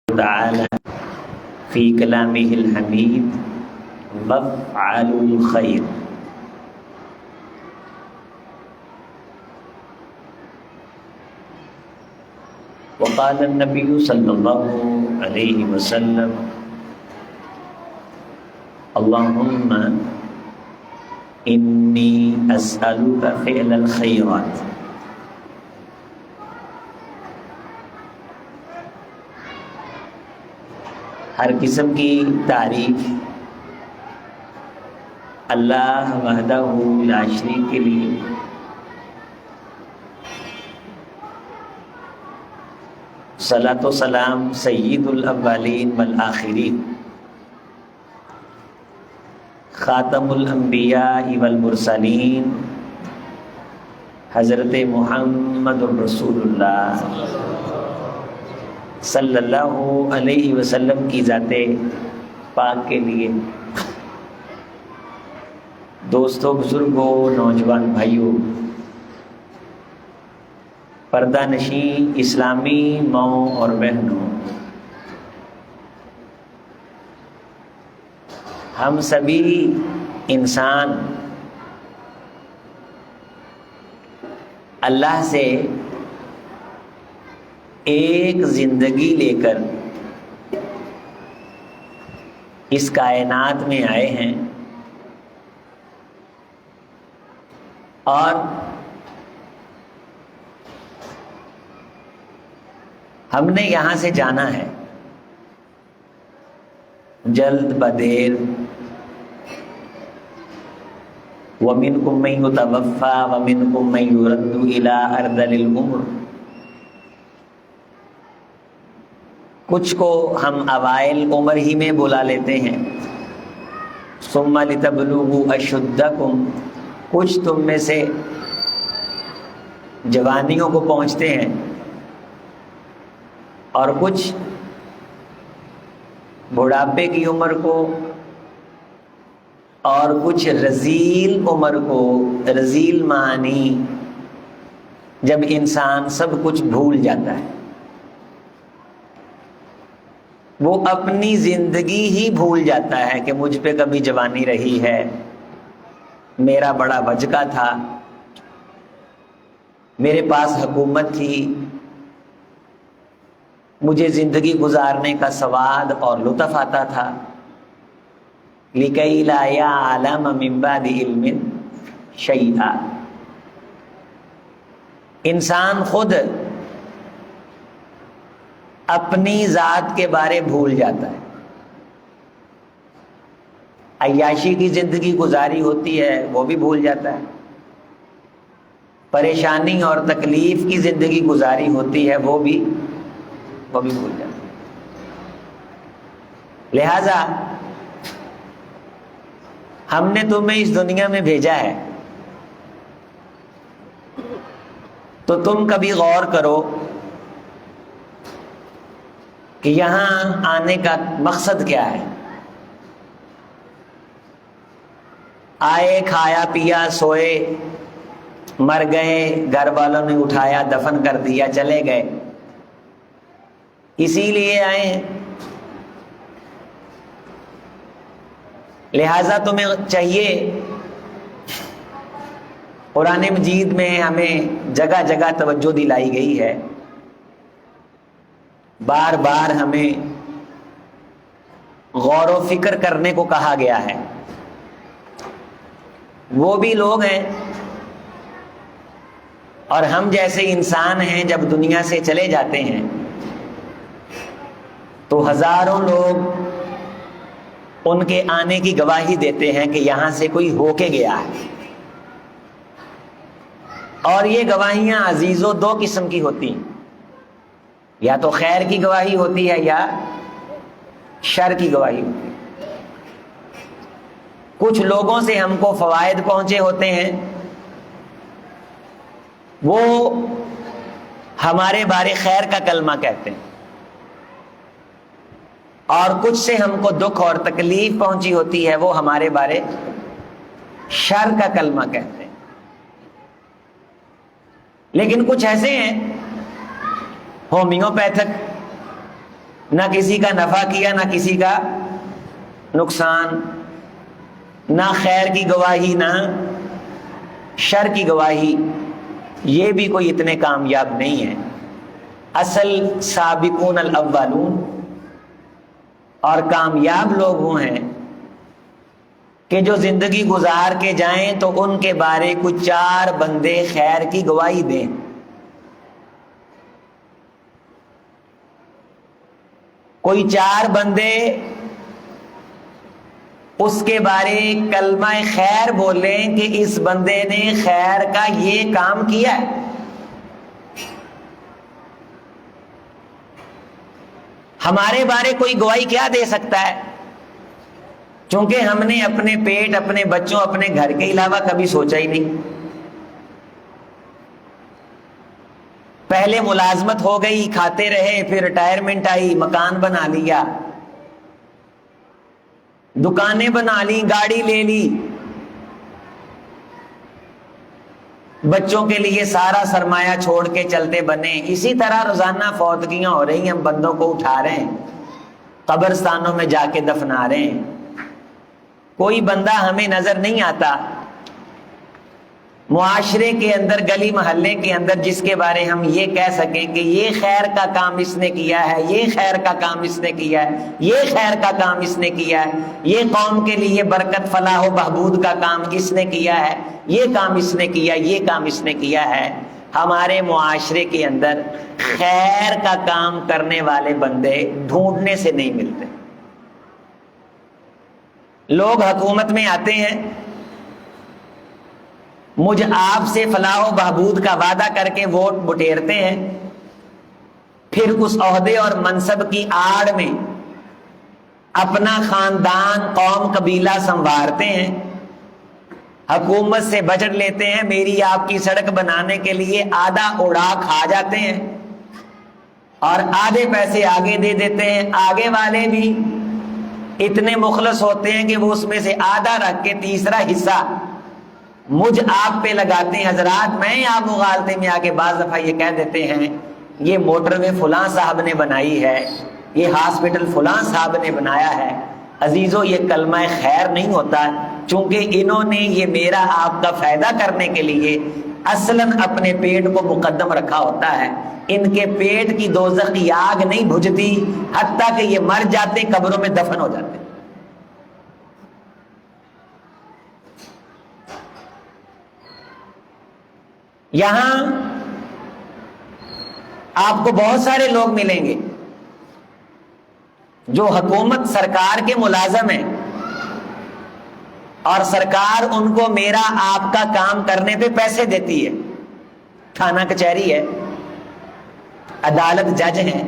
تعالى في كلامه الحميد وافعلوا الخير. وقال النبي صلى الله عليه وسلم اللهم إني أسألك فعل الخيرات. ہر قسم کی تعریف اللہ وحدہ لا شریک کے لیے. صلاۃ و سلام سید الاولین والآخرین خاتم الانبیاء والمرسلین حضرت محمد رسول اللہ صلی اللہ علیہ وسلم کی ذات پاک کے لیے. دوستوں، بزرگوں، نوجوان بھائیوں، پردہ نشین اسلامی ماؤں اور بہنوں، ہم سبھی انسان اللہ سے ایک زندگی لے کر اس کائنات میں آئے ہیں اور ہم نے یہاں سے جانا ہے جلد بدیر. وَمِنْكُمْ مَنْ يُتَوَفَّى وَمِنْكُمْ مَنْ يُرَدُّ إِلَىٰ أَرْذَلِ الْعُمُرِ. کچھ کو ہم اوائل عمر ہی میں بلا لیتے ہیں. ثُمَّ لِتَبْلُغُوا أَشُدَّكُمْ. کچھ تم میں سے جوانیوں کو پہنچتے ہیں اور کچھ بڑھاپے کی عمر کو اور کچھ رذیل عمر کو. رذیل معنی جب انسان سب کچھ بھول جاتا ہے، وہ اپنی زندگی ہی بھول جاتا ہے کہ مجھ پہ کبھی جوانی رہی ہے، میرا بڑا بچکا تھا، میرے پاس حکومت تھی، مجھے زندگی گزارنے کا سواد اور لطف آتا تھا. لِكَيْ لَا يَعْلَمَ مِن بَعْدِ عِلْمٍ شَيْئًا. انسان خود اپنی ذات کے بارے بھول جاتا ہے. عیاشی کی زندگی گزاری ہوتی ہے وہ بھی بھول جاتا ہے. پریشانی اور تکلیف کی زندگی گزاری ہوتی ہے وہ بھی بھول جاتا ہے. لہذا ہم نے تمہیں اس دنیا میں بھیجا ہے تو تم کبھی غور کرو کہ یہاں آنے کا مقصد کیا ہے. آئے، کھایا پیا، سوئے، مر گئے، گھر والوں نے اٹھایا، دفن کر دیا، چلے گئے. اسی لیے آئے ہیں. لہذا تمہیں چاہیے، قرآن مجید میں ہمیں جگہ جگہ توجہ دلائی گئی ہے، بار بار ہمیں غور و فکر کرنے کو کہا گیا ہے. وہ بھی لوگ ہیں اور ہم جیسے انسان ہیں. جب دنیا سے چلے جاتے ہیں تو ہزاروں لوگ ان کے آنے کی گواہی دیتے ہیں کہ یہاں سے کوئی ہو کے گیا ہے. اور یہ گواہیاں عزیزوں دو قسم کی ہوتی ہیں، یا تو خیر کی گواہی ہوتی ہے یا شر کی گواہی ہوتی ہے. کچھ لوگوں سے ہم کو فوائد پہنچے ہوتے ہیں، وہ ہمارے بارے خیر کا کلمہ کہتے ہیں، اور کچھ سے ہم کو دکھ اور تکلیف پہنچی ہوتی ہے، وہ ہمارے بارے شر کا کلمہ کہتے ہیں. لیکن کچھ ایسے ہیں ہومیوپیتھک نہ کسی کا نفع کیا نہ کسی کا نقصان، نہ خیر کی گواہی نہ شر کی گواہی، یہ بھی کوئی اتنے کامیاب نہیں ہے۔ اصل سابقون الاولون اور کامیاب لوگ وہ ہیں کہ جو زندگی گزار کے جائیں تو ان کے بارے کچھ 4 بندے خیر کی گواہی دیں۔ کوئی 4 بندے اس کے بارے کلمہ خیر بولیں کہ اس بندے نے خیر کا یہ کام کیا ہے۔ ہمارے بارے کوئی گواہی کیا دے سکتا ہے؟ چونکہ ہم نے اپنے پیٹ، اپنے بچوں، اپنے گھر کے علاوہ کبھی سوچا ہی نہیں۔ پہلے ملازمت ہو گئی، کھاتے رہے، پھر ریٹائرمنٹ آئی، مکان بنا لیا، دکانیں بنا لی، گاڑی لے لی، بچوں کے لیے سارا سرمایہ چھوڑ کے چلتے بنے۔ اسی طرح روزانہ فوتگیاں ہو رہی ہیں، ہم بندوں کو اٹھا رہے ہیں، قبرستانوں میں جا کے دفنا رہے ہیں۔ کوئی بندہ ہمیں نظر نہیں آتا معاشرے کے اندر، گلی محلے کے اندر، جس کے بارے ہم یہ کہہ سکیں کہ یہ خیر کا کام اس نے کیا ہے، یہ خیر کا کام اس نے کیا ہے، یہ خیر کا کام اس نے کیا ہے، یہ قوم کے لیے برکت، فلاح و بہبود کا کام اس نے کیا ہے، یہ کام اس نے کیا، یہ کام اس نے کیا ہے۔ ہمارے معاشرے کے اندر خیر کا کام کرنے والے بندے ڈھونڈنے سے نہیں ملتے۔ لوگ حکومت میں آتے ہیں، مجھ آپ سے فلاح و بہبود کا وعدہ کر کے ووٹ بٹیرتے ہیں، پھر اس عہدے اور منصب کی آڑ میں اپنا خاندان، قوم، قبیلہ سنوارتے ہیں، حکومت سے بجٹ لیتے ہیں، میری آپ کی سڑک بنانے کے لیے آدھا اڑا کھا جاتے ہیں اور آدھے پیسے آگے دے دیتے ہیں۔ آگے والے بھی اتنے مخلص ہوتے ہیں کہ وہ اس میں سے آدھا رکھ کے تیسرا حصہ مجھ آپ پہ لگاتے ہیں۔ حضرات، میں آپ مغالطے میں آ کے بعض دفعہ یہ کہہ دیتے ہیں یہ موٹر وے فلاں صاحب نے بنائی ہے، یہ ہاسپٹل فلاں صاحب نے بنایا ہے۔ عزیزو، یہ کلمہ خیر نہیں ہوتا، چونکہ انہوں نے یہ میرا آپ کا فائدہ کرنے کے لیے اصلاً اپنے پیٹ کو مقدم رکھا ہوتا ہے۔ ان کے پیٹ کی دوزخ کی آگ نہیں بجھتی حتیٰ کہ یہ مر جاتے، قبروں میں دفن ہو جاتے۔ یہاں آپ کو بہت سارے لوگ ملیں گے جو حکومت، سرکار کے ملازم ہیں، اور سرکار ان کو میرا آپ کا کام کرنے پہ پیسے دیتی ہے۔ تھانہ کچہری ہے، عدالت جج ہیں،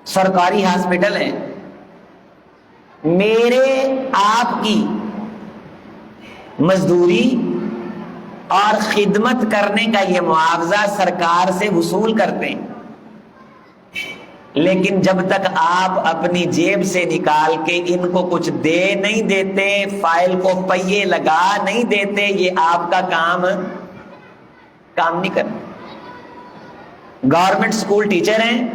سرکاری ہاسپٹل ہیں، میرے آپ کی مزدوری اور خدمت کرنے کا یہ معاوضہ سرکار سے وصول کرتے ہیں، لیکن جب تک آپ اپنی جیب سے نکال کے ان کو کچھ دے نہیں دیتے، فائل کو پہیے لگا نہیں دیتے، یہ آپ کا کام نہیں کرتے۔ گورنمنٹ سکول ٹیچر ہیں،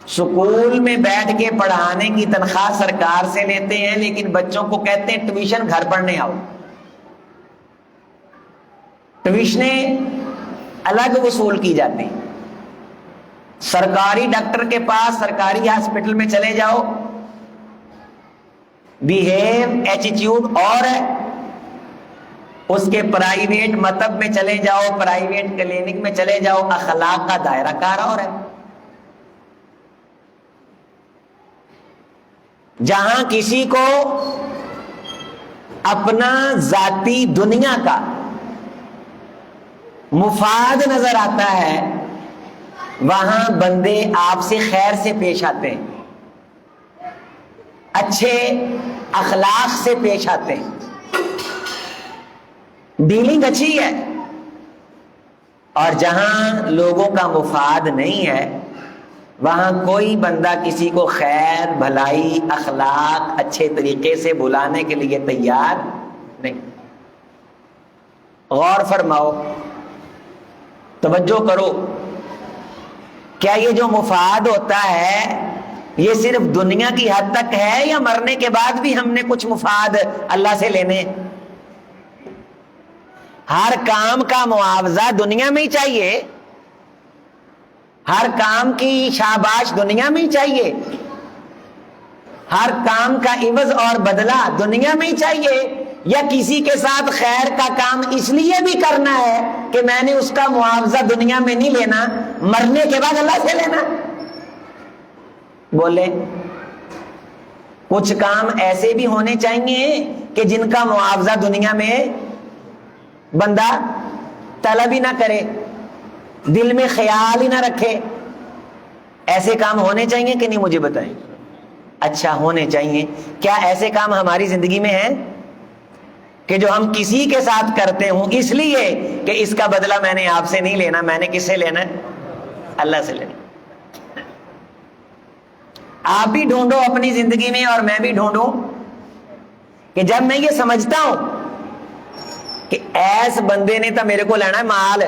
سکول میں بیٹھ کے پڑھانے کی تنخواہ سرکار سے لیتے ہیں، لیکن بچوں کو کہتے ہیں ٹیوشن گھر پڑھنے آؤ۔ ٹیوشنیں الگ وصول کی جاتی ہیں۔ سرکاری ڈاکٹر کے پاس، سرکاری ہاسپٹل میں چلے جاؤ، بیہیو، ایٹیٹیوڈ اور ہے۔ اس کے پرائیویٹ مطب میں چلے جاؤ، پرائیویٹ کلینک میں چلے جاؤ، اخلاق کا دائرہ کار اور ہے۔ جہاں کسی کو اپنا ذاتی دنیا کا مفاد نظر آتا ہے، وہاں بندے آپ سے خیر سے پیش آتے ہیں، اچھے اخلاق سے پیش آتے ہیں، ڈیلنگ اچھی ہے۔ اور جہاں لوگوں کا مفاد نہیں ہے، وہاں کوئی بندہ کسی کو خیر، بھلائی، اخلاق، اچھے طریقے سے بلانے کے لیے تیار نہیں۔ غور فرماؤ، توجہ کرو، کیا یہ جو مفاد ہوتا ہے یہ صرف دنیا کی حد تک ہے یا مرنے کے بعد بھی ہم نے کچھ مفاد اللہ سے لینے؟ ہر کام کا معاوضہ دنیا میں ہی چاہیے، ہر کام کی شاباش دنیا میں ہی چاہیے، ہر کام کا عوض اور بدلہ دنیا میں ہی چاہیے، یا کسی کے ساتھ خیر کا کام اس لیے بھی کرنا ہے کہ میں نے اس کا معاوضہ دنیا میں نہیں لینا، مرنے کے بعد اللہ سے لینا؟ بولے کچھ کام ایسے بھی ہونے چاہیے کہ جن کا معاوضہ دنیا میں بندہ طلب ہی نہ کرے، دل میں خیال ہی نہ رکھے، ایسے کام ہونے چاہیے کہ نہیں؟ مجھے بتائیں۔ اچھا ہونے چاہیے۔ کیا ایسے کام ہماری زندگی میں ہیں کہ جو ہم کسی کے ساتھ کرتے ہوں اس لیے کہ اس کا بدلہ میں نے آپ سے نہیں لینا، میں نے کس سے لینا ہے؟ اللہ سے لینا۔ آپ بھی ڈھونڈو اپنی زندگی میں اور میں بھی ڈھونڈوں کہ جب میں یہ سمجھتا ہوں کہ ایس بندے نے تو میرے کو لینا ہے مال،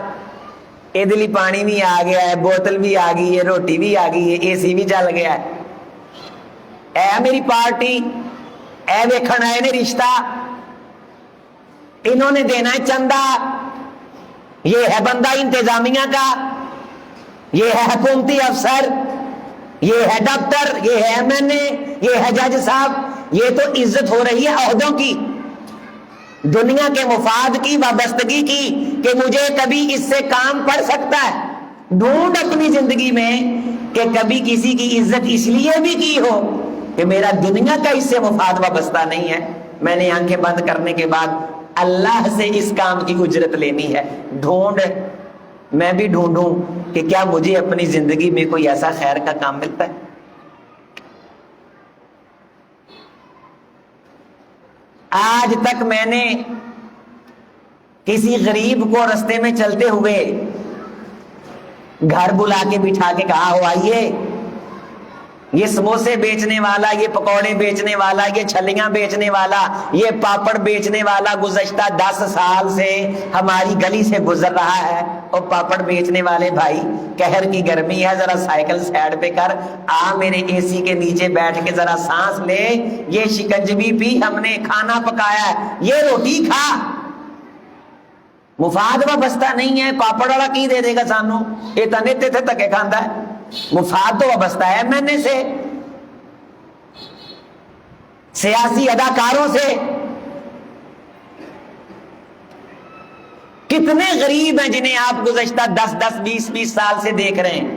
ادلی پانی بھی آ گیا ہے، بوتل بھی آ گئی ہے، روٹی بھی آ گئی ہے، اے سی بھی چل گیا ہے، اے میری پارٹی، اے دیکھن آئے نے رشتہ، انہوں نے دینا ہے چندہ، یہ ہے بندہ انتظامیہ کا، یہ ہے حکومتی افسر، یہ ہے ڈاکٹر، یہ ہے ایم این اے، یہ ہے جج صاحب۔ یہ تو عزت ہو رہی ہے عہدوں کی، دنیا کے مفاد کی، وابستگی کی، کہ مجھے کبھی اس سے کام پڑ سکتا ہے۔ ڈھونڈ اپنی زندگی میں کہ کبھی کسی کی عزت اس لیے بھی کی ہو کہ میرا دنیا کا اس سے مفاد وابستہ نہیں ہے، میں نے آنکھیں بند کرنے کے بعد اللہ سے اس کام کی اجرت لینی ہے۔ ڈھونڈ، میں بھی ڈھونڈوں کہ کیا مجھے اپنی زندگی میں کوئی ایسا خیر کا کام ملتا ہے۔ آج تک میں نے کسی غریب کو رستے میں چلتے ہوئے گھر بلا کے بٹھا کے کہا ہو آئیے، یہ سموسے بیچنے والا، یہ پکوڑے بیچنے والا، یہ چھلیاں بیچنے والا، یہ پاپڑ بیچنے والا گزشتہ 10 سال سے ہماری گلی سے گزر رہا ہے، اور پاپڑ بیچنے والے بھائی قہر کی گرمی ہے، ذرا سائیکل سائیڈ پہ کر، آ میرے اے سی کے نیچے بیٹھ کے ذرا سانس لے، یہ شکنجی پی، ہم نے کھانا پکایا ہے، یہ روٹی کھا۔ مفاد وابستہ نہیں ہے، پاپڑ والا کی دے دے گا سانو، یہ تنے تھے تکے کھاندہ ہے۔ مفاد تو وابستہ ہے میں نے سے، سیاسی اداکاروں سے۔ کتنے غریب ہیں جنہیں آپ گزشتہ 10 20 سال سے دیکھ رہے ہیں،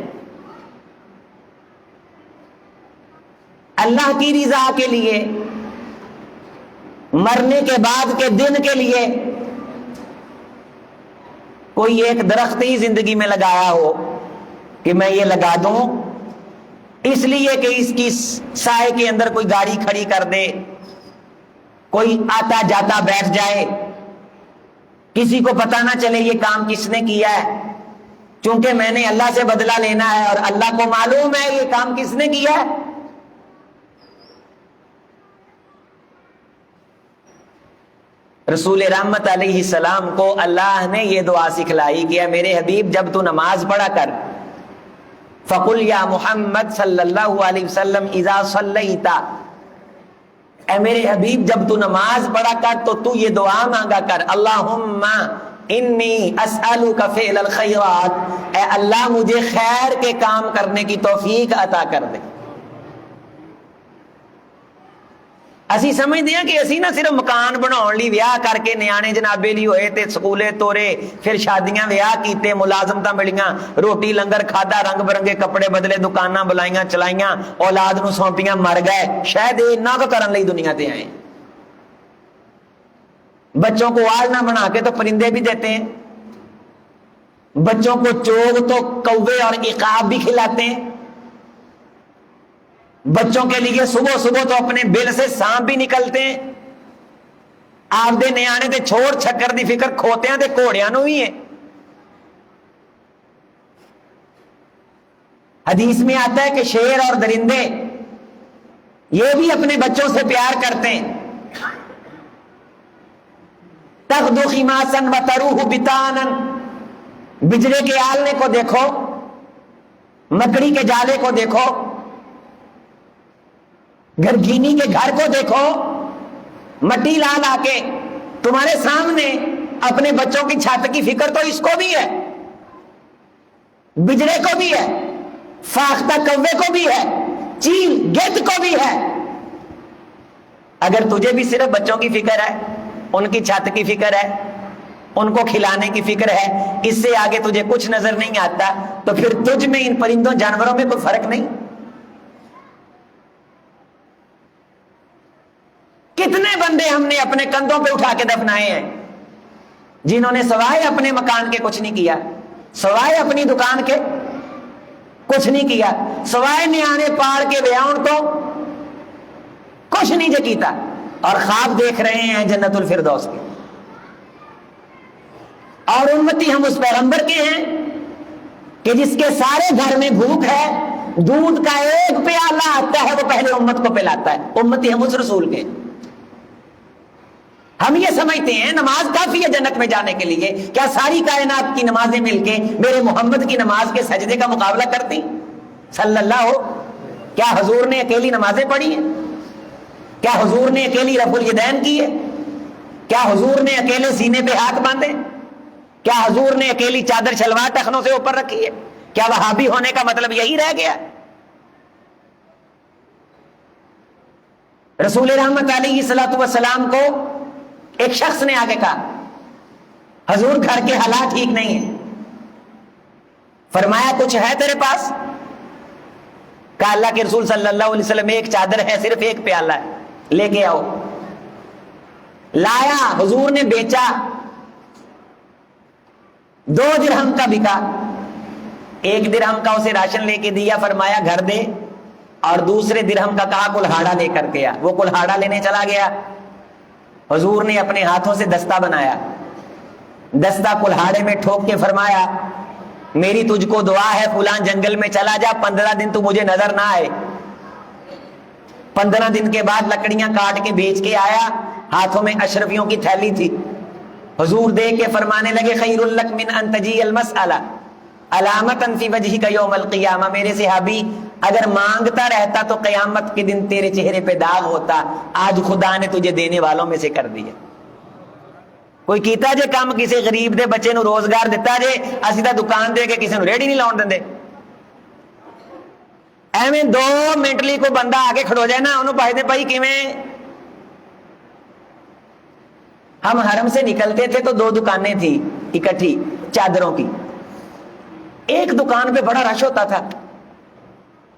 اللہ کی رضا کے لیے، مرنے کے بعد کے دن کے لیے کوئی ایک درخت ہی زندگی میں لگایا ہو کہ میں یہ لگا دوں اس لیے کہ اس کی سائے کے اندر کوئی گاڑی کھڑی کر دے، کوئی آتا جاتا بیٹھ جائے، کسی کو پتہ نہ چلے یہ کام کس نے کیا ہے، چونکہ میں نے اللہ سے بدلہ لینا ہے اور اللہ کو معلوم ہے یہ کام کس نے کیا ہے۔ رسول رحمت علیہ السلام کو اللہ نے یہ دعا سکھلائی کہ میرے حبیب جب تو نماز پڑھا کر، فَقُلْ يَا محمد صلی اللہ علیہ وسلم اِذَا صَلَّيْتَ، اے میرے حبیب جب تو نماز پڑھا کر تو یہ دعا مانگا کر، اللہم انی اسألک فعل الخیرات، اے اللہ مجھے خیر کے کام کرنے کی توفیق عطا کر دے۔ اسی سمجھتے ہیں کہ اسی نہ صرف مکان بناؤن لی ویاہ کر کے نیانے جنابے لی ہوئے تے سکولے تورے، پھر شادیاں ویاہ کیتے، ملازمتاں ملیاں، روٹی لنگر کھادا، رنگ برنگے کپڑے بدلے، دکاناں بلائیاں چلائیاں، اولاد نو سونپیاں، مر گئے، شاید نہ کو کرن لئی دنیا تے آئے۔ بچوں کو آلنا بنا کے تو پرندے بھی دیتے ہیں، بچوں کو چوگ تو کوے اور عقاب بھی کھلاتے ہیں، بچوں کے لیے صبح صبح تو اپنے بل سے سانپ بھی نکلتے ہیں۔ آپ دے نیانے دے چھوڑ چھکر دی فکر کھوتیاں دے گھوڑیاں نو ہی ہے۔ حدیث میں آتا ہے کہ شیر اور درندے یہ بھی اپنے بچوں سے پیار کرتے ہیں۔ تغدو خماسا وتروح بطانا، بجرے کے آلنے کو دیکھو، مکڑی کے جالے کو دیکھو، گھرگینی کے گھر کو دیکھو، مٹی لا لا کے تمہارے سامنے اپنے بچوں کی چھت کی فکر تو اس کو بھی ہے، بجڑے کو بھی ہے، فاختہ کوے کو بھی ہے، چیل گدھ کو بھی ہے۔ اگر تجھے بھی صرف بچوں کی فکر ہے، ان کی چھت کی فکر ہے، ان کو کھلانے کی فکر ہے، اس سے آگے تجھے کچھ نظر نہیں آتا، تو پھر تجھ میں ان پرندوں جانوروں میں کوئی فرق نہیں۔ کتنے بندے ہم نے اپنے کندھوں پہ اٹھا کے دفنائے ہیں، جنہوں نے سوائے اپنے مکان کے کچھ نہیں کیا، سوائے اپنی دکان کے کچھ نہیں کیا، سوائے نیانے پاڑ کے بیاؤن تو کچھ نہیں جو کیتا، اور خواب دیکھ رہے ہیں جنت الفردوس کے۔ اور امتی ہم اس پیغمبر کے ہیں کہ جس کے سارے گھر میں بھوک ہے، دودھ کا ایک پیالہ آتا ہے وہ پہلے امت کو پلاتا ہے۔ امتی ہم اس رسول کے۔ ہم یہ سمجھتے ہیں نماز کافی ہے جنت میں جانے کے لیے، کیا ساری کائنات کی نمازیں مل کے میرے محمد کی نماز کے سجدے کا مقابلہ کرتی صلی اللہ ہو؟ کیا حضور نے اکیلی نمازیں پڑھی ہیں؟ کیا حضور نے اکیلی رفع الیدین کی ہے؟ کیا حضور نے اکیلے سینے پہ ہاتھ باندھے؟ کیا حضور نے اکیلی چادر شلوار ٹخنوں سے اوپر رکھی ہے؟ کیا وہابی ہونے کا مطلب یہی رہ گیا؟ رسول رحمت علیہ الصلوۃ والسلام کو ایک شخص نے آگے کہا حضور گھر کے حالات ٹھیک نہیں ہیں، فرمایا کچھ ہے تیرے پاس؟ کہا اللہ کے رسول صلی اللہ علیہ وسلم ایک چادر ہے، صرف ایک پیالہ ہے، لے کے آؤ۔ لایا، حضور نے بیچا، 2 درہم کا بکا، 1 درہم کا اسے راشن لے کے دیا، فرمایا گھر دے، اور دوسرے درہم کا کہا کلہاڑا لے کر کے آ۔ وہ کلہاڑا لینے چلا گیا، حضور نے اپنے ہاتھوں سے دستہ بنایا، دستہ کلہاڑے میں ٹھوک کے فرمایا میری تجھ کو دعا ہے فلاں جنگل میں چلا جا، 15 دن تو مجھے نظر نہ آئے۔ 15 دن کے بعد لکڑیاں کاٹ کے بیچ کے آیا، ہاتھوں میں اشرفیوں کی تھیلی تھی، حضور دیکھ کے فرمانے لگے خیر لک من ان تجی المسألہ علامتا فی وجہک یوم القیامہ، میرے صحابی اگر مانگتا رہتا تو قیامت کے دن تیرے چہرے پہ داغ ہوتا، آج خدا نے تجھے دینے والوں میں سے کر دیا۔ کوئی کیتا جے کام کسی غریب دے بچے نو روزگار دیتا جے، اسی دا دکان دے کے کسی نو ریڑھی نہیں لاؤن دندے۔ ایویں 2 منٹ لی کوئی بندہ آگے کھڑو جائے نا، انہوں پاہدے پائی کیویں؟ ہم حرم سے نکلتے تھے تو 2 دکانیں تھی اکٹھی چادروں کی، ایک دکان پہ بڑا رش ہوتا تھا،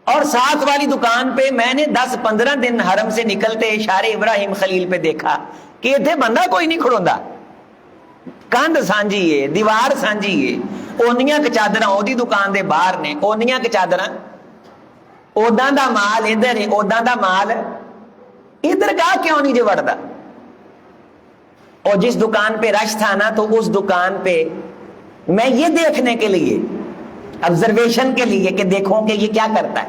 اور ساتھ والی دکان پہ میں نے 10-15 دن حرم سے نکلتے اشارے ابراہیم خلیل پہ دیکھا کہ اتنے بندہ کوئی نہیں کھڑوندا، کندھ سانجی ہے، دیوار سانجی ہے، اونیاں کے چادراں اودی دکان دے باہر نے، اونیاں کے چادراں اودا دا مال ادھر ہے، اودا دا مال ادھر گاہ کیوں نہیں جو وڑدا؟ اور جس دکان پہ رش تھا نا تو اس دکان پہ میں یہ دیکھنے کے لیے آبزرویشن کے لیے کہ دیکھوں کہ یہ کیا کرتا ہے،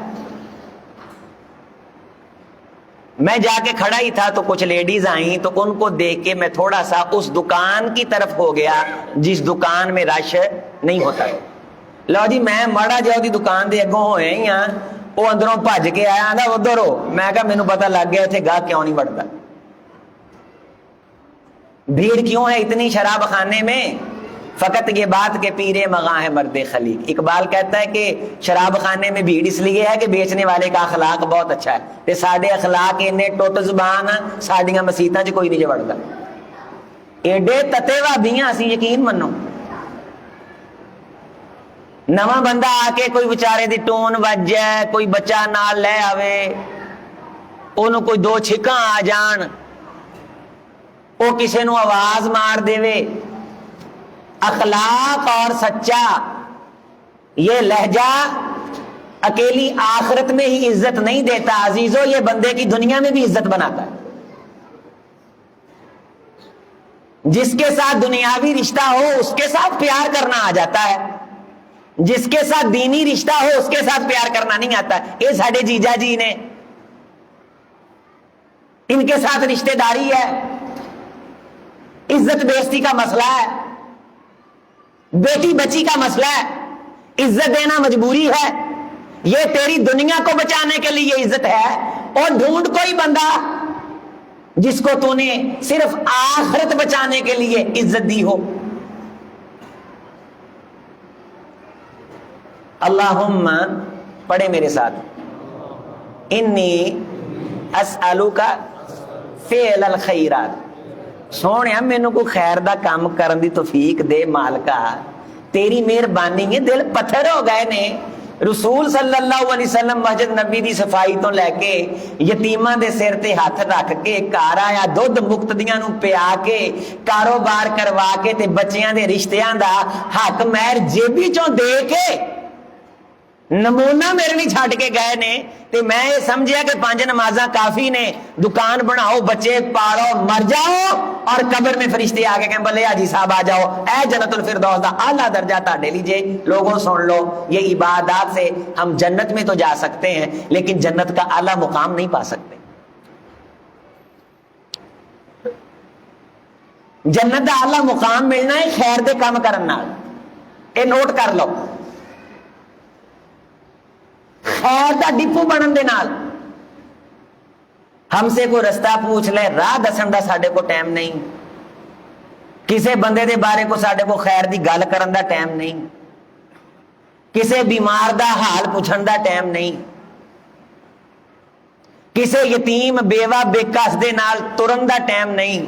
میں جا کے کھڑا ہی تھا تو کچھ لیڈیز آئیں تو ان کو دیکھ کے میں تھوڑا سا اس دکان کی طرف ہو گیا جس دکان میں رش نہیں ہوتا۔ لو جی میں ماڑا جا دی دکان دے اگوں ہوئے ہاں، وہ اندروں بھج کے آیا آندا ادھر ہو، میں کہا مینوں پتہ لگ گیا اتنے گاہ کیوں نہیں بڑھتا، بھیڑ کیوں ہے اتنی شراب خانے میں؟ فقط یہ بات کہ پیرے مغاں ہے مرد خلیق۔ اقبال کہتا ہے کہ شراب خانے میں بھیڑ اس لیے ہے کہ بیچنے والے کا اخلاق بہت اچھا ہے، تے ساڈے اخلاق اینے ٹوٹ زبان ساڈیاں مسیتاں چ کوئی نہیں وڑدا، ایڈے تتے بھابیاں اسی یقین منو۔ نواں بندہ آ کے کوئی بچارے دی ٹون وج جائے، کوئی بچہ نال لے آوے، انہوں کوئی 2 چھکاں آ جان، وہ کسی نو آواز مار دے، اخلاق اور سچا یہ لہجہ اکیلی آخرت میں ہی عزت نہیں دیتا عزیزو، یہ بندے کی دنیا میں بھی عزت بناتا ہے۔ جس کے ساتھ دنیاوی رشتہ ہو اس کے ساتھ پیار کرنا آ جاتا ہے، جس کے ساتھ دینی رشتہ ہو اس کے ساتھ پیار کرنا نہیں آتا۔ یہ ساڈے جیجا جی نے، ان کے ساتھ رشتہ داری ہے، عزت بیزتی کا مسئلہ ہے، بیٹی بچی کا مسئلہ ہے، عزت دینا مجبوری ہے، یہ تیری دنیا کو بچانے کے لیے عزت ہے، اور ڈھونڈ کوئی بندہ جس کو تو نے صرف آخرت بچانے کے لیے عزت دی ہو۔ اللہم، پڑھے میرے ساتھ، انی اسألک فعل الخیرات، سونے مینوں کو خیر دا کام کرن دی توفیق دے مالکا، تیری مہربانی ہے، دل پتھر ہو گئے نے۔ رسول صلی اللہ علیہ وسلم مسجد نبی دی صفائی تو لے کے یتیماں دے سر تے ہاتھ رکھ کے گھر آیا دودھ مقتدیاں نو پیا کے کاروبار کروا کے تے بچیاں دے رشتیاں دا حق مہر جیبی چوں دے کے نمونہ میرے نہیں چھڈ کے گئے نے، تے میں یہ سمجھیا کہ 5 نمازاں کافی نے، دکان بناؤ، بچے پالو، مر جاؤ، اور قبر میں فرشتے آ کے کہیں بلے حاجی صاحب آ جاؤ، اے جنت الفردوس دا اعلیٰ درجہ تہاڈے لیجے۔ لوگوں سن لو، یہ عبادات سے ہم جنت میں تو جا سکتے ہیں لیکن جنت کا اعلیٰ مقام نہیں پا سکتے۔ جنت دا اعلیٰ مقام ملنا ہے خیر دے کام کرن نال، اے نوٹ کر لو، خیر دا ڈپو بنن دے نال۔ ہم سے کوئی رستہ پوچھ لے، راہ دسن دا ساڈے کو ٹائم نہیں، کسے بندے دے بارے کو ساڈے کو خیر دی گل کرن دا ٹائم نہیں، کسے بیمار دا حال پوچھن دا ٹائم نہیں، کسے یتیم بیوہ بے کس دے نال ترن دا ٹائم نہیں۔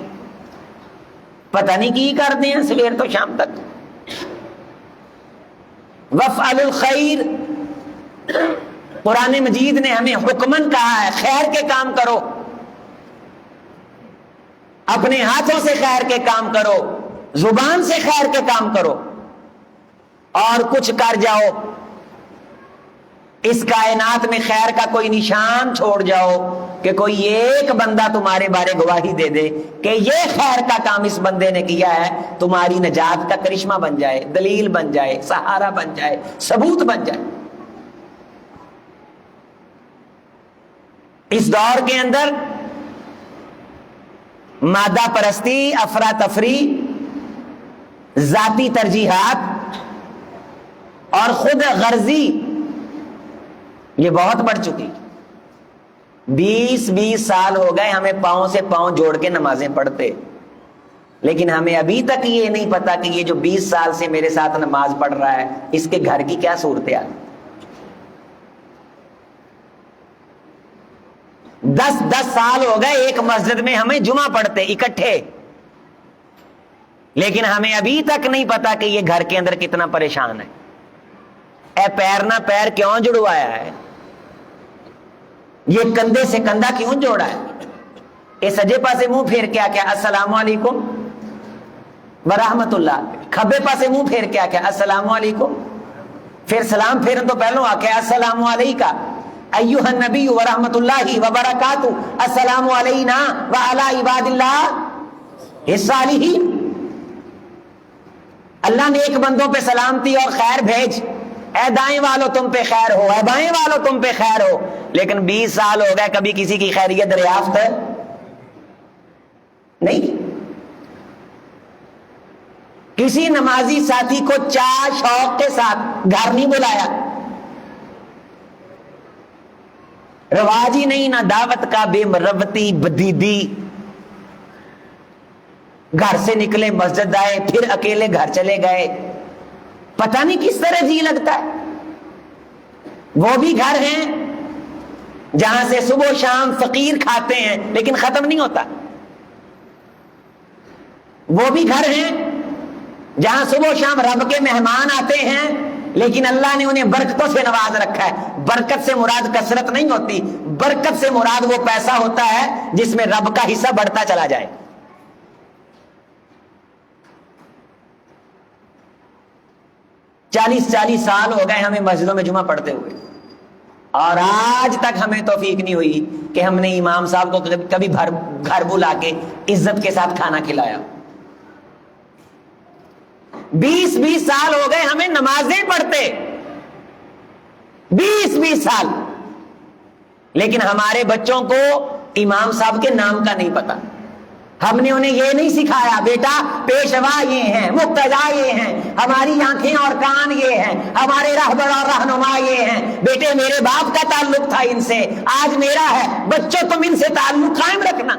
پتہ نہیں کی کرتے ہیں سویر تو شام تک۔ وفعل الخیر، قرآن مجید نے ہمیں حکمن کہا ہے خیر کے کام کرو، اپنے ہاتھوں سے خیر کے کام کرو، زبان سے خیر کے کام کرو، اور کچھ کر جاؤ، اس کائنات میں خیر کا کوئی نشان چھوڑ جاؤ کہ کوئی ایک بندہ تمہارے بارے گواہی دے دے کہ یہ خیر کا کام اس بندے نے کیا ہے، تمہاری نجات کا کرشمہ بن جائے، دلیل بن جائے، سہارا بن جائے، ثبوت بن جائے۔ اس دور کے اندر مادہ پرستی، افراتفری، ذاتی ترجیحات اور خود غرضی یہ بہت بڑھ چکی۔ 20 سال ہو گئے ہمیں پاؤں سے پاؤں جوڑ کے نمازیں پڑھتے، لیکن ہمیں ابھی تک یہ نہیں پتا کہ یہ جو 20 سال سے میرے ساتھ نماز پڑھ رہا ہے اس کے گھر کی کیا صورتحال۔ 10 سال ہو گئے ایک مسجد میں ہمیں جمعہ پڑھتے اکٹھے، لیکن ہمیں ابھی تک نہیں پتا کہ یہ گھر کے اندر کتنا پریشان ہے۔ اے پیر نہ پیر کیوں جڑوایا ہے، یہ کندھے سے کندھا کیوں جوڑا ہے، یہ سجے پاسے منہ پھیر کے کیا السلام علیکم ورحمت اللہ، کھبے پاسے منہ پھیر کے کیا السلام علیکم، پھر سلام پھیرن تو پہلو آکے السلام علیکہ ایوہ النبی ورحمت اللہ وبرکاتہ، السلام علینا وعلی عباد اللہ الصالحین۔ اللہ نے ایک بندوں پہ سلامتی اور خیر بھیج، اے دائیں والو تم پہ خیر ہو، اے بائیں والو تم پہ خیر ہو، لیکن 20 سال ہو گئے کبھی کسی کی خیریت دریافت ہے نہیں۔ کسی نمازی ساتھی کو چار شوق کے ساتھ گھر نہیں بلایا، رواج ہی نہیں، نہ دعوت کا، بے مروتی بدیدی، گھر سے نکلے مسجد آئے پھر اکیلے گھر چلے گئے، پتہ نہیں کس طرح جی لگتا ہے۔ وہ بھی گھر ہیں جہاں سے صبح و شام فقیر کھاتے ہیں لیکن ختم نہیں ہوتا، وہ بھی گھر ہیں جہاں صبح و شام رب کے مہمان آتے ہیں لیکن اللہ نے انہیں برکتوں سے نواز رکھا ہے۔ برکت سے مراد کثرت نہیں ہوتی، برکت سے مراد وہ پیسہ ہوتا ہے جس میں رب کا حصہ بڑھتا چلا جائے۔ چالیس سال ہو گئے ہمیں مسجدوں میں جمعہ پڑھتے ہوئے، اور آج تک ہمیں توفیق نہیں ہوئی کہ ہم نے امام صاحب کو کبھی گھر بلا کے عزت کے ساتھ کھانا کھلایا۔ 20 سال ہو گئے ہمیں نمازیں پڑھتے، 20 سال، لیکن ہمارے بچوں کو امام صاحب کے نام کا نہیں پتا، ہم نے انہیں یہ نہیں سکھایا بیٹا پیشوا یہ ہیں، مقتدا یہ ہیں، ہماری آنکھیں اور کان یہ ہیں، ہمارے رہبر اور رہنما یہ ہیں، بیٹے میرے باپ کا تعلق تھا ان سے، آج میرا ہے، بچوں تم ان سے تعلق قائم رکھنا۔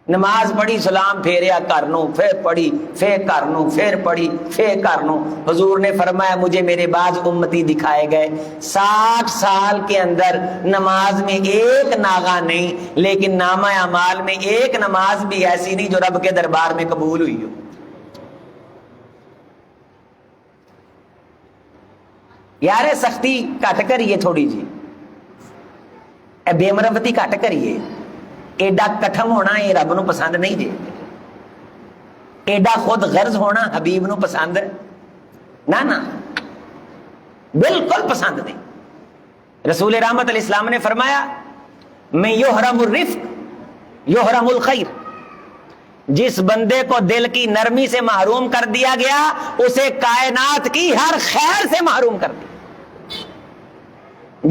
نماز پڑھی سلام پھیریا کرنو، پھر پڑھی پھر کرنو، پھر پڑھی پھر کرنو۔ حضور نے فرمایا مجھے میرے بعض امتی دکھائے گئے 60 سال کے اندر نماز میں ایک ناغہ نہیں، لیکن نامہ اعمال میں ایک نماز بھی ایسی نہیں جو رب کے دربار میں قبول ہوئی ہو۔ یار سختی کٹ کریے تھوڑی جی، بے مربتی کٹ کریے، ایڈا کٹھم ہونا یہ رب نو پسند نہیں جے، ایڈا خود غرض ہونا حبیب نو پسند نہ بالکل پسند نہیں۔ رسول رحمت علیہ السلام نے فرمایا میں یحرم الرفق یحرم الخیر، جس بندے کو دل کی نرمی سے محروم کر دیا گیا اسے کائنات کی ہر خیر سے محروم کر دیا۔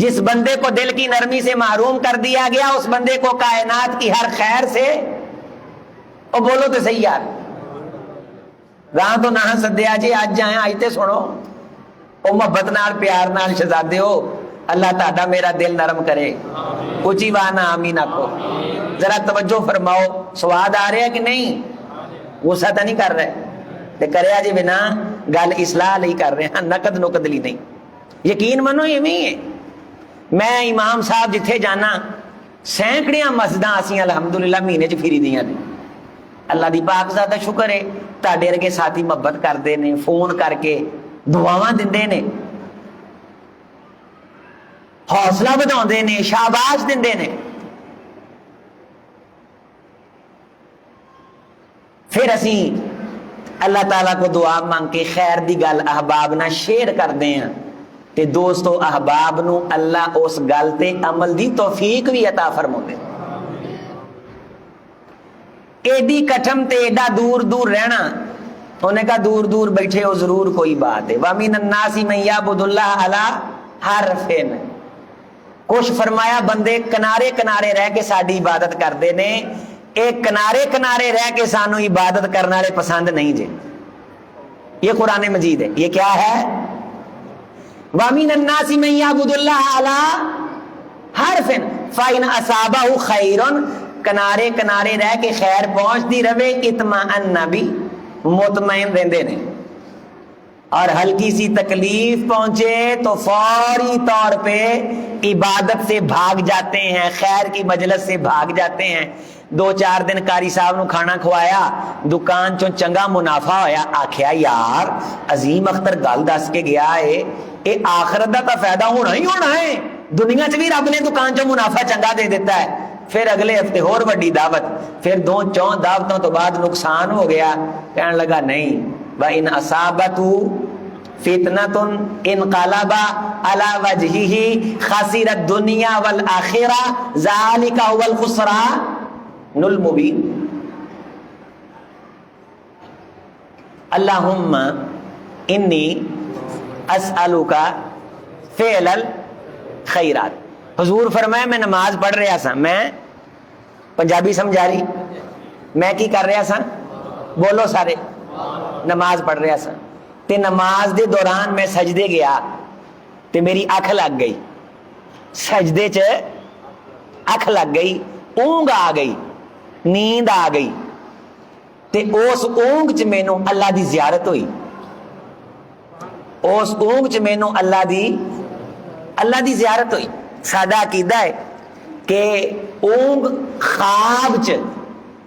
جس بندے کو دل کی نرمی سے محروم کر دیا گیا اس بندے کو کائنات کی ہر خیر سے، او بولو تو صحیح یار، راہ تو نہ سدیا جی آج جائیں آج تے سنو، او محبت نال پیار نال شہزادے ہو، اللہ تعالیٰ میرا دل نرم کرے، اچھی وانا آمین آکھو، ذرا توجہ فرماؤ، سواد آ رہا ہے کہ نہیں؟ غصہ تو نہیں کر رہے تے کریا جی بنا گل اصلاح نہیں کر رہے ہیں، نقد نقد لی نہیں، یقین منو یہ نہیں ہے۔ میں امام صاحب جتھے جانا سینکڑیاں مسجداں اسی الحمدللہ مہینے چ پھری دیاں نے، اللہ دی پاک ذات دا شکر ہے، تہاڈے ورگے ساتھی محبت کردے نے، فون کر کے دعاواں دیندے نے، حوصلہ بڑھاؤندے نے، شاباش دیندے نے۔ پھر اسی اللہ تعالیٰ کو دعا مانگ کے خیر دی گل احباب نہ شیئر کردے ہیں تے دوستو احباب نو اللہ اس گل تے عمل دی توفیق بھی عطا فرماوندے۔ ایڈی کٹھم تے ایڈا دور دور رہنا، انہوں نے کہا دور دور بیٹھے ہو ضرور کوئی بات ہے، وَمِنَ النَّاسِ مَن يَعْبُدُ اللَّهَ عَلَىٰ حَرْفٍ، کچھ فرمایا بندے کنارے کنارے رہ کے ساڈی عبادت کردے نے، ایک کنارے کنارے رہ کے سانو عبادت کرنے والے پسند نہیں جے۔ یہ قرآن مجید ہے، یہ کیا ہے؟ وَمِنَ النَّاسِ مَن يَعْبُدُ اللَّهَ عَلَىٰ حَرْفٍ فَإِنْ أَصَابَهُ خَيْرٌ، کنارے کنارے رہ کے خیر پہنچتی رہے، اطمأن بھی مطمئن رہندے نے، اور ہلکی سی تکلیف پہنچے تو فوری طور پہ عبادت سے بھاگ جاتے ہیں، خیر کی مجلس سے بھاگ جاتے ہیں۔ 2-4 دن قاری صاحب نو کھانا کھوایا، دکان چوں چنگا منافع ہویا، آکھیا یار عظیم اختر گل دس کے گیا ہے، اے آخرت دا تا فائدہ ہونا ہی ہونا ہے، دنیا چ بھی رب نے دکان چوں منافع چنگا دے دیتا ہے۔ پھر اگلے ہفتے اور بڑی دعوت، پھر 2-4 دعوتوں تو بعد نقصان ہو گیا، کہنے لگا نہیں، وَإِنْ أَصَابَتْهُ فِتْنَةٌ انقلب عَلَى وَجْهِهِ خَسِرَ الدُّنْيَا وَالْآخِرَةَ ذَلِكَ هُوَ الْخُسْرَانُ الْمُبِينُ۔ اللہم انی اسألک فعل الخیرات۔ حضور فرمایا میں نماز پڑھ رہا سا، میں پنجابی سمجھا رہی، میں کی کر رہا سا؟ بولو سارے، نماز پڑھ رہا سا تے نماز دے دوران میں سجدے گیا تے میری اکھ لگ گئی، سجدے چ اکھ لگ گئی، اونگ آ گئی، نیند آ گئی تے اس اونگ چ مینوں اللہ دی زیارت ہوئی، اس اونگ چ مینوں اللہ دی زیارت ہوئی۔ سادہ عقیدہ ہے کہ اونگ خواب چ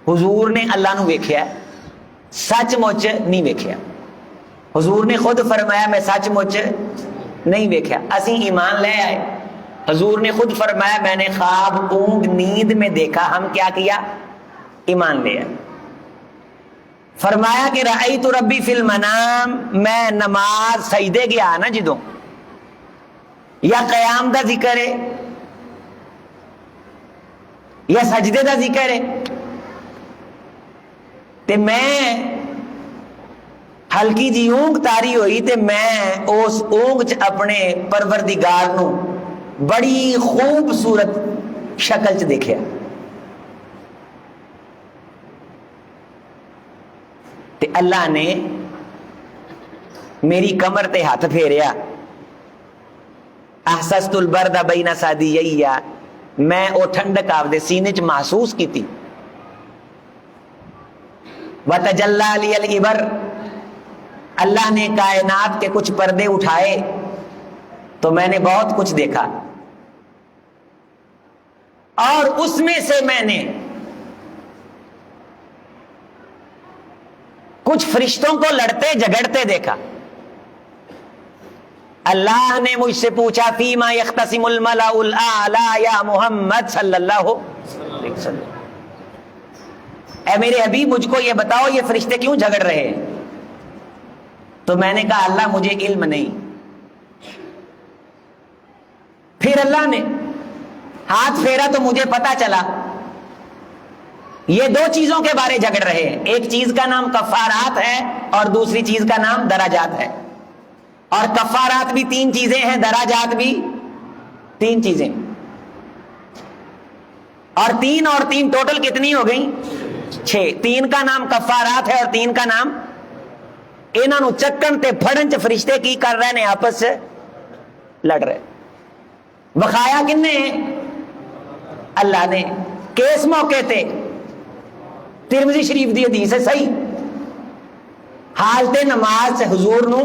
حضور نے اللہ نو ویکھیا، سچ مچ نہیں ویکھیا، حضور نے خود فرمایا میں سچ مچ نہیں ویکھیا، اسی ایمان لے آئے، حضور نے خود فرمایا میں نے خواب اونگ نیند میں دیکھا، ہم کیا کیا؟ ایمان لے آئے۔ فرمایا کہ رأیت ربی فی المنام، میں نماز سجدے گیا نا جدوں، یا قیام دا ذکر ہے یا سجدے دا ذکر ہے، تے میں ہلکی جی اونگ تاری ہوئی تے میں اس اونگ چ اپنے پروردگار نو بڑی خوبصورت شکل چ دیکھیا، اللہ نے میری کمر تے ہاتھ پھیریا، احسست البرد بین صدیّ، میں او ٹھنڈک آپ دے سینے چ محسوس کی تھی۔ وتجلی لی العبر، اللہ نے کائنات کے کچھ پردے اٹھائے تو میں نے بہت کچھ دیکھا، اور اس میں سے میں نے کچھ فرشتوں کو لڑتے جھگڑتے دیکھا۔ اللہ نے مجھ سے پوچھا فیما یختصم الملأ الاعلی یا محمد صلی اللہ علیہ وسلم، اے میرے حبیب مجھ کو یہ بتاؤ یہ فرشتے کیوں جھگڑ رہے ہیں؟ تو میں نے کہا اللہ مجھے علم نہیں۔ پھر اللہ نے ہاتھ پھیرا تو مجھے پتا چلا یہ دو چیزوں کے بارے جھگڑ رہے ہیں، ایک چیز کا نام کفارات ہے اور دوسری چیز کا نام دراجات ہے، اور کفارات بھی 3 چیزیں ہیں، دراجات بھی 3 چیزیں، اور 3 ٹوٹل کتنی ہو گئی؟ 6۔ 3 کا نام کفارات ہے اور 3 کا نام، انہاں نو چکن تے پھڑن چ فرشتے کی کر رہے ہیں؟ آپس سے لڑ رہے۔ وخایا کن نے؟ اللہ نے۔ کس موقع تے؟ ترمذی شریف دی حدیث ہے صحیح، حالت نماز سے حضور نو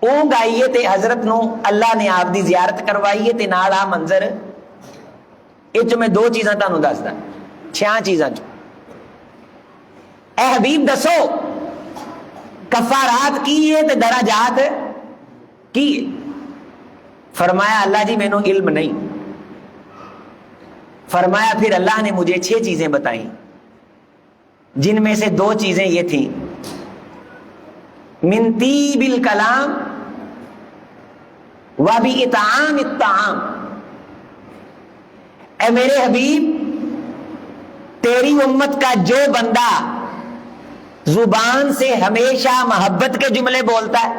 اونگ آئیے تے حضرت نو اللہ نے آپ دی زیارت کروائیے تے نال آ منظر اچ میں 2 چیزاں تانوں دسدا، 6 چیزاں چ۔ اے حبیب دسو کفارات کی ہے تے دراجات کی؟ فرمایا اللہ جی مینوں علم نہیں۔ فرمایا پھر اللہ نے مجھے 6 چیزیں بتائیں، جن میں سے 2 چیزیں یہ تھیں، من طیب الکلام و بإطعام الطعام۔ اے میرے حبیب تیری امت کا جو بندہ زبان سے ہمیشہ محبت کے جملے بولتا ہے،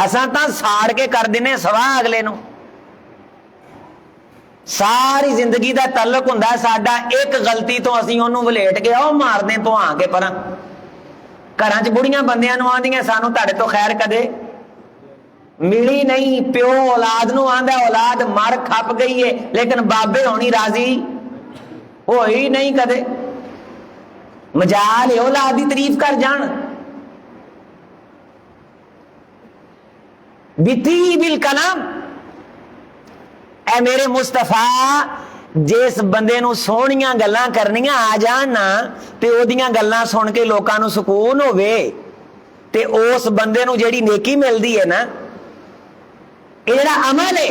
اساں تاں ساڑ کے کر دینے سوا اگلے نو، ساری زندگی دا تعلق ہوندا ہے ساڈا ایک غلطی تو اسی اونوں ولیٹ کے او مار دیں تو آ کے پراں۔ گھراں چ بڑیاں بندیاں نو آندیاں سانو تاڑے تو خیر کدے ملی نہیں، پیو اولاد نو آندا اولاد مر کھپ گئی ہے، لیکن بابے ہونی راضی ہوئی نہیں کدے۔ مجال ہے اولاد دی تعریف کر جان۔ بطیب الکلام، اے میرے مصطفیٰ جس بندے نو سونیاں گلاں کرنیاں آ جان نا تے او دیاں گلاں سن کے لوکاں نو سکون ہوے تے اس بندے نو جیڑی نیکی ملدی ہے نا، اے جڑا عمل ہے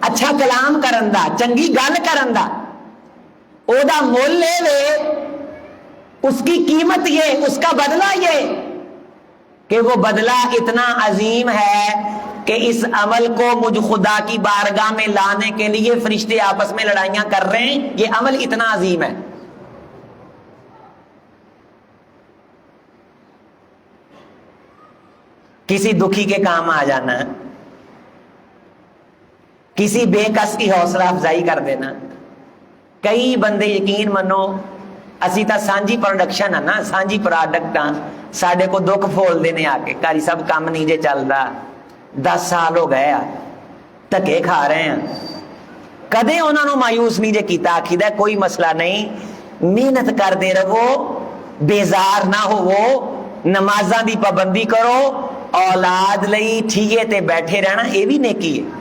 اچھا کلام کرن دا، چنگی گل کرن دا، او دا مول لے وے، اس کی قیمت یہ، اس کا بدلہ یہ کہ وہ بدلہ اتنا عظیم ہے کہ اس عمل کو مجھ خدا کی بارگاہ میں لانے کے لیے فرشتے آپس میں لڑائیاں کر رہے ہیں، یہ عمل اتنا عظیم ہے۔ کسی دکھی کے کام آ جانا، کسی بے کس کی حوصلہ افزائی کر دینا۔ کئی بندے یقین منو اسی تا سانجی پروڈکشن ہے نا، سانجی پروڈکٹ ہاں، ساڈے کو دکھ پھول دینے آ کے کاری سب کام نہیں جے چلدا، 10 سال ہو گئے دھکے کھا رہے ہیں، کدے انہوں نے مایوس نہیں جے کیتا، آکھیدا کوئی مسئلہ نہیں، محنت کر دے رہو، بیزار نہ ہوو، نمازاں دی پابندی کرو، اولاد لئی ٹھیے تے بیٹھے رہنا، یہ بھی نیکی ہے۔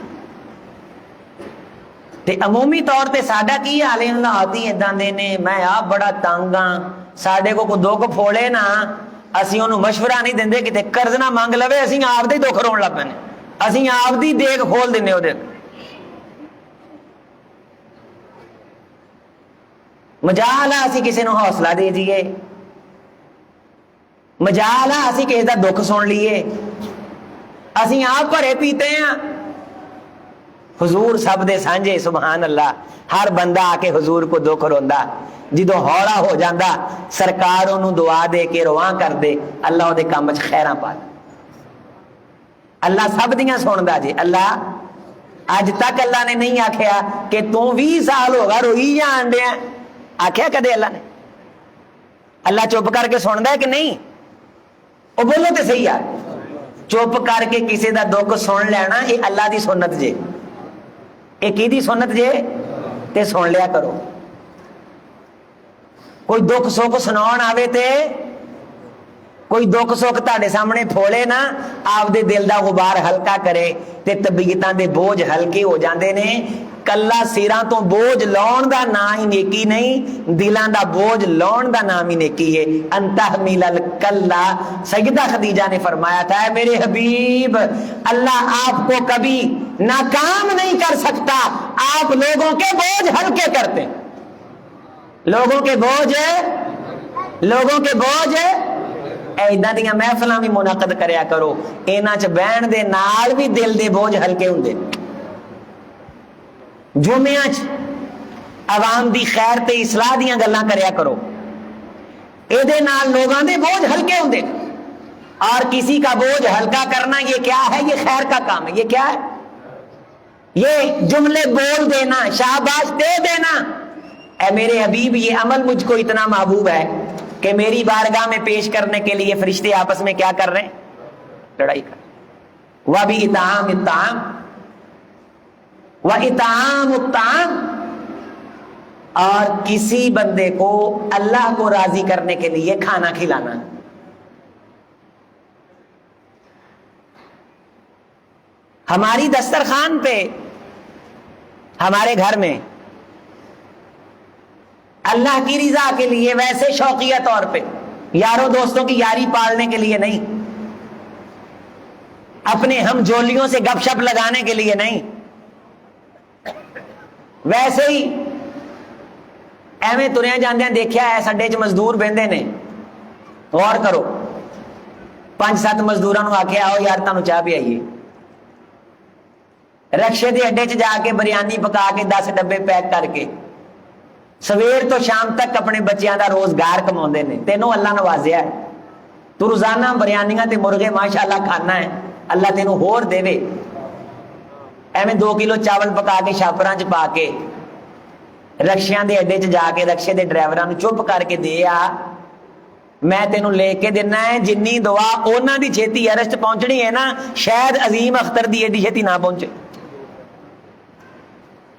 تے عمومی طور تے ساڈا کی حال ہے، حالات ہی اداں دے نے، میں آپ بڑا تنگ ہاں، ساڈے کو کوئی دکھ پھوڑے نا اسی انہوں مشورہ نہیں دیندے، کتے قرض نہ مانگ لوے اسی آپ دے دکھ رون لگ پینے، اسی آپ دی دیکھ کھول دینے ہو دیکھ۔ مجال ہے اسی کسی نو حوصلہ دے دیئے، مجال ہے اسی کسی دا دکھ سن لیے، اسی آپ بھرے پیتے ہیں، حضور سب دے سانجے، سبحان اللہ، ہر بندہ آ کے حضور کو دکھ روندا، جدو ہولا ہو جاندہ سرکار انہوں دعا دے کے رواں کر دے، اللہ دے کام وچ خیراں پا دے۔ اللہ سب دیاں سندا جی، اللہ اج تک اللہ نے نہیں آکھیا کہ تو 20 سال ہوگا روئی جان دے، آکھیا کدے اللہ نے؟ اللہ چپ کر کے سندا ہے کہ نہیں؟ وہ بولو تو صحیح یار. چپ کر کے کسی دا دکھ سن لینا یہ اللہ دی سنت جے. یہ کی دی سنت جے تے سن لیا کرو. کوئی دکھ سکھ سناؤن آوے تے کوئی دکھ سکھ تہاڈے سامنے پھولے نا, آپ دے دل دا غبار ہلکا کرے تے طبیعتاں دے بوجھ ہلکے ہو جاندے نے. کلا سیراں تو بوجھ لاؤن دا نام ہی نیکی نہیں, دلاں دا بوجھ لاؤن دا نام ہی نیکی ہے. انتحمل الکلا, سیدہ خدیجہ نے فرمایا تھا اے میرے حبیب اللہ آپ کو کبھی ناکام نہیں کر سکتا, آپ لوگوں کے بوجھ ہلکے کرتے. لوگوں کے بوجھ ایداں دیاں محفلاں بھی منعقد کریا کرو, انہاں چ بہن دے نال بھی دل دے بوجھ ہلکے ہوندے. جمعہ چ عوام دی خیر تے اصلاح دیاں گلاں کریا کرو, اے دے نال لوگاں دے بوجھ ہلکے ہوندے. اور کسی کا بوجھ ہلکا کرنا یہ کیا ہے؟ یہ خیر کا کام ہے. یہ کیا ہے؟ یہ جملے بول دینا, شاباش دے دینا. اے میرے حبیب یہ عمل مجھ کو اتنا محبوب ہے کہ میری بارگاہ میں پیش کرنے کے لیے فرشتے آپس میں کیا کر رہے ہیں؟ لڑائی کر. وَبِإِطْعَامِ الطَّعَامِ وَإِطْعَامُ الطَّعَامِ, اور کسی بندے کو اللہ کو راضی کرنے کے لیے کھانا کھلانا. ہماری دسترخوان پہ ہمارے گھر میں اللہ کی رضا کے لیے, ویسے شوقیہ طور پہ یاروں دوستوں کی یاری پالنے کے لیے نہیں, اپنے ہم جولیوں سے گپ شپ لگانے کے لیے نہیں, ویسے ہی ایویں تریاں جاندیاں دیکھیا ہے سڈے چ مزدور بہندے نے, غور کرو 5-7 مزدوراں نوں آکھیا آؤ یار تانوں چاہ پی آئیے, رکشے دے اڈے چ جا کے بریانی پکا کے 10 ڈبے پیک کر کے سویر تو شام تک اپنے بچیاں دا روزگار کماؤندے نے. تینوں اللہ نوازیا ہے, تو روزانہ بریانیاں تے مرغے ماشاءاللہ کھانا ہے, اللہ تینوں ہور دے. ایویں 2 کلو چاول پکا کے شاپراں چ پا کے رکشیاں دے اڈے چ جا کے رکشے دے ڈرائیوراں نوں چپ کر کے دے آ, میں تینوں لے کے دینا ہے. جنی دعا اونا دی چھیتی ارشت پہنچنی ہے نا, شاید عظیم اختر دی ایڈی چھیتی نہ پہنچے.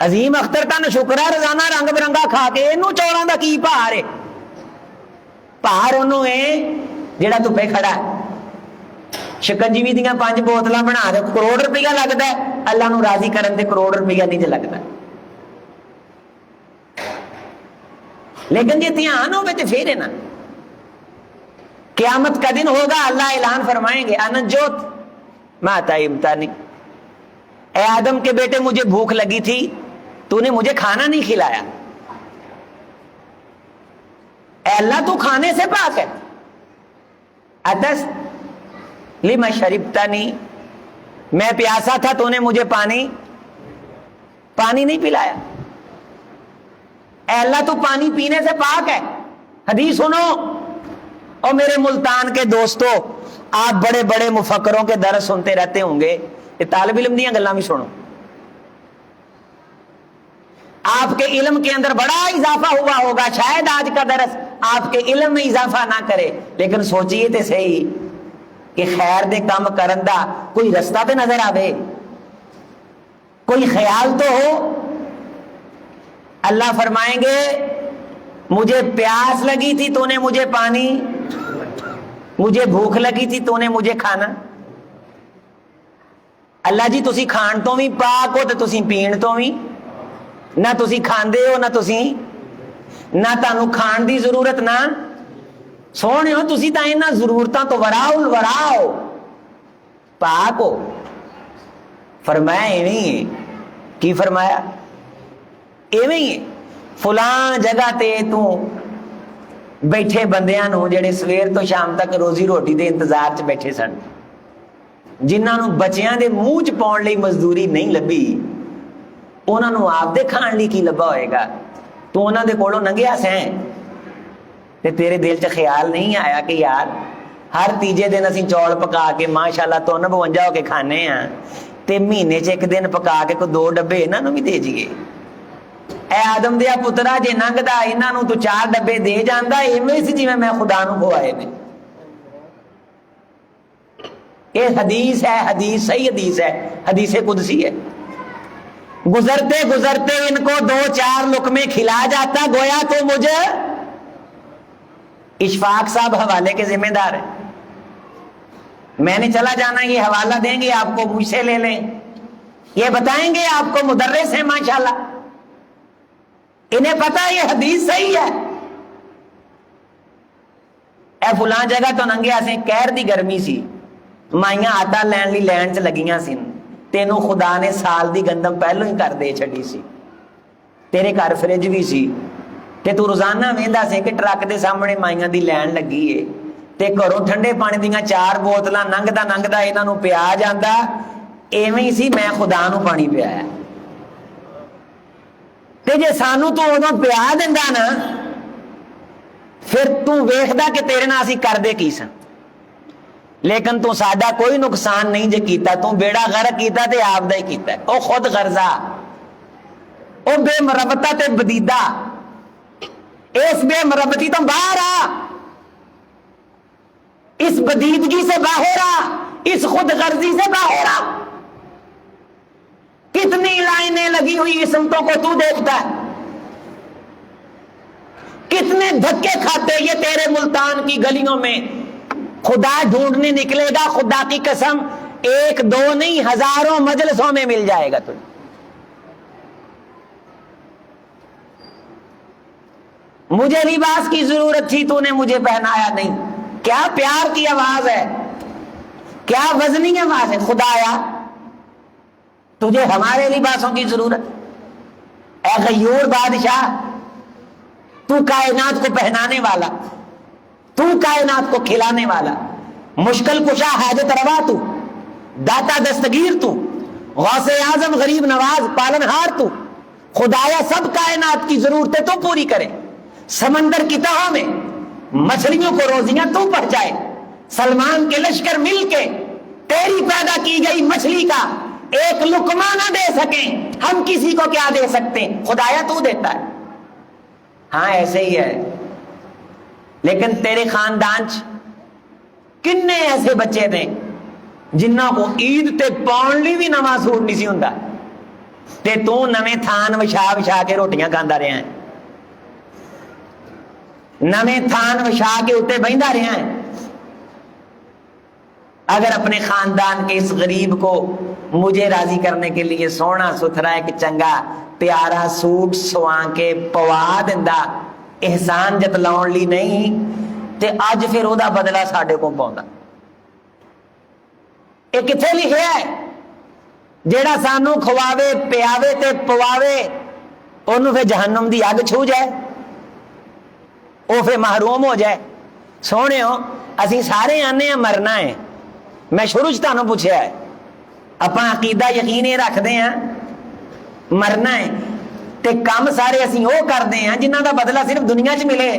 عظیم اختر تن شکر ہے روزانہ رنگ برنگا کھا کے, اینوں چوراں دا کی بھار ہے؟ بھار انہوں ہے جڑا دھوپے کھڑا ہے. شکنجیوی دیاں 5 بوتلاں بنا دے, کروڑ روپیہ لگتا ہے. اللہ نو راضی کرن تے کروڑ روپیہ نہیں لگتا. لیکن جی دھیان ہوے تے پھر ہے نا, قیامت کا دن ہوگا, اللہ اعلان فرمائیں گے انجوت ماتا امتانی, اے آدم کے بیٹے مجھے بھوک لگی تھی, تو نے مجھے کھانا نہیں کھلایا. اے اللہ تو کھانے سے پاک ہے. اتس لما شربتنی, میں پیاسا تھا تو نے مجھے پانی نہیں پلایا. اے اللہ تو پانی پینے سے پاک ہے. حدیث سنو اور میرے ملتان کے دوستو, آپ بڑے بڑے مفکروں کے درس سنتے رہتے ہوں گے, یہ طالب علم دیاں گلاں بھی سنو. آپ کے علم کے اندر بڑا اضافہ ہوا ہوگا, شاید آج کا درس آپ کے علم میں اضافہ نہ کرے, لیکن سوچئے تے صحیح کہ خیر دے کام کرن دا کوئی رستہ تے نظر آوے, کوئی خیال تو ہو. اللہ فرمائیں گے مجھے پیاس لگی تھی تو نے مجھے پانی, مجھے بھوک لگی تھی تو نے مجھے کھانا. اللہ جی تسی کھان تو بھی پاک ہو تے تسی پین تو بھی, نہ تسی کھاندے ہو نہ تانوں کھان دی ضرورت, نہ سونے ہو تسی تاں انہاں ضرورتاں تو وراؤ پاک ہو. فرمایا ایویں ہی ہے. کی فرمایا؟ ایویں ہی ہے. فلاں جگہ تے تو بیٹھے بندیاں نو جڑے سویر تو شام تک روزی روٹی دے انتظار چ بیٹھے سن, جنہاں نو بچیاں دے منہ چ پاؤن لئی مزدوری نہیں لبھی, انہاں نو آپ دے کھان لئی کی لبا ہوئے گا؟ تو انہاں دے کولوں لنگیا سیں تے تیرے دل چ خیال نہیں آیا کہ یار ہر تیجے دن اسی چول پکا کے ماشاءاللہ تو 52 ہو کے کھانے ہیں, تے مہینے چ 1 دن پکا کے کوئی 2 ڈبے انہاں نو بھی دے جیے. اے آدم دیا پترا جے ننگدا انہاں نو تو 4 ڈبے دے جاندا, ایویں سی جویں میں خدا نو کھوائے نے. یہ حدیث ہے، حدیث صحیح حدیث ہے، حدیث قدسی ہے۔ گزرتے گزرتے ان کو 2-4 لقمے کھلا جاتا، گویا تو مجھے اشفاق صاحب حوالے کے ذمہ دار ہیں، میں نے چلا جانا، یہ حوالہ دیں گے آپ کو، مجھ سے لے لیں، یہ بتائیں گے آپ کو، مدرس ہیں ماشاءاللہ، انہیں پتا ہے یہ حدیث صحیح ہے۔ اے فلاں جگہ تو ننگیا سے کہر دی گرمی سی، مائیاں آٹا لین لی لین چ لگیاں سن، تینوں خدا نے سال دی گندم پہلو ہی کر دے چھڑی سی، تیرے گھر فریج بھی سی، تے تو روزانہ ویندا سی کہ ٹرک دے سامنے مائیاں دی لین لگی ہے، تے گھروں ٹھنڈے پانی دیاں 4 بوتلاں ننگدا ننگدا انہاں نوں پیا جاندا، ایویں ہی سی میں خدا نوں پانی پیایا۔ تے جے سانو تو ادوں پیا دیندا نا، پھر تو ویکھدا کہ تیرے نال اسی کردے کی سن، لیکن تو ساڈا کوئی نقصان نہیں جے کیتا، تو بیڑا غرق کیتا تے آپ دا ہی کیتا ہے، او خود غرضہ، او بے مربطہ تے بدیدہ، اس بے مربطی تو باہر آ، اس بدیدگی سے باہر آ، اس خود غرضی سے باہر آ۔ کتنی لائنیں لگی ہوئی اسمتوں کو تو دیکھتا ہے، کتنے دھکے کھاتے یہ تیرے ملتان کی گلیوں میں، خدا ڈھونڈنے نکلے گا، خدا کی قسم 1-2 نہیں ہزاروں مجلسوں میں مل جائے گا تجھے۔ مجھے لباس کی ضرورت تھی، تو نے مجھے پہنایا نہیں، کیا پیار کی آواز ہے، کیا وزنی آواز ہے، خدایا تجھے ہمارے لباسوں کی ضرورت؟ اے غیور بادشاہ، تو کائنات کو پہنانے والا، تو کائنات کو کھلانے والا، مشکل کشا حاجت روا تو، داتا دستگیر تو، غوث اعظم غریب نواز پالنہار تو، خدایا سب کائنات کی ضرورتیں تو پوری کرے، سمندر کی تہوں میں مچھلیوں کو روزیاں تو پہنچائے، سلمان کے لشکر مل کے تیری پیدا کی گئی مچھلی کا ایک لقمہ نہ دے سکیں، ہم کسی کو کیا دے سکتے ہیں، خدایا تو دیتا ہے۔ ہاں ایسے ہی ہے، لیکن تیرے خاندان کنے ایسے بچے تھے جنہوں کو عید تے پاؤن لی بھی نواں سوٹ نہیں سی ہوندا، تے تو نویں تھان وچھا وچھا کے روٹیاں کھاندا رہیا ہے، نویں تھان وچھا کے اتنے بہندا رہیا ہے۔ اگر اپنے خاندان کے اس غریب کو مجھے راضی کرنے کے لیے سونا ستھرا ایک چنگا پیارا سوٹ سواں کے پوا دیندا، احسان جتلاؤن لی نہیں، تے اج پھر او دا بدلہ ساڈے کو پاوندا۔ یہ کتھے لکھیا ہے؟ جیڑا سانو کھواوے پیاوے تے پواوے انہوں پھر جہنم دی اگ چھو جائے، او پھر محروم ہو جائے۔ سونے ہو اسی سارے آنے ہیں مرنا ہے، میں شروع سے تانوں پوچھا ہے، اپنا عقیدہ یقین یہ رکھتے ہیں مرنا ہے، تے کام سارے اسی وہ کرتے ہیں جنہاں دا بدلہ صرف دنیا چ ملے،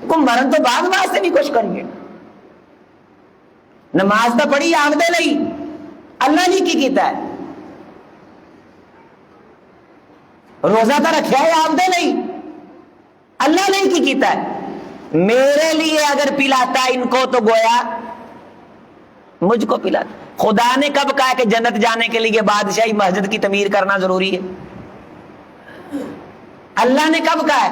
کو مرن تو بعد واسطے بھی کچھ کریے۔ نماز تو پڑھی آپ دے لئی، اللہ جی کی کیتا ہے، روزہ تو رکھا ہے آپ دے لئی، اللہ نے کی کیتا ہے۔ میرے لیے اگر پلاتا ان کو تو گویا مجھ کو پلاتا۔ خدا نے کب کہا کہ جنت جانے کے لیے بادشاہی مسجد کی تعمیر کرنا ضروری ہے؟ اللہ نے کب کہا ہے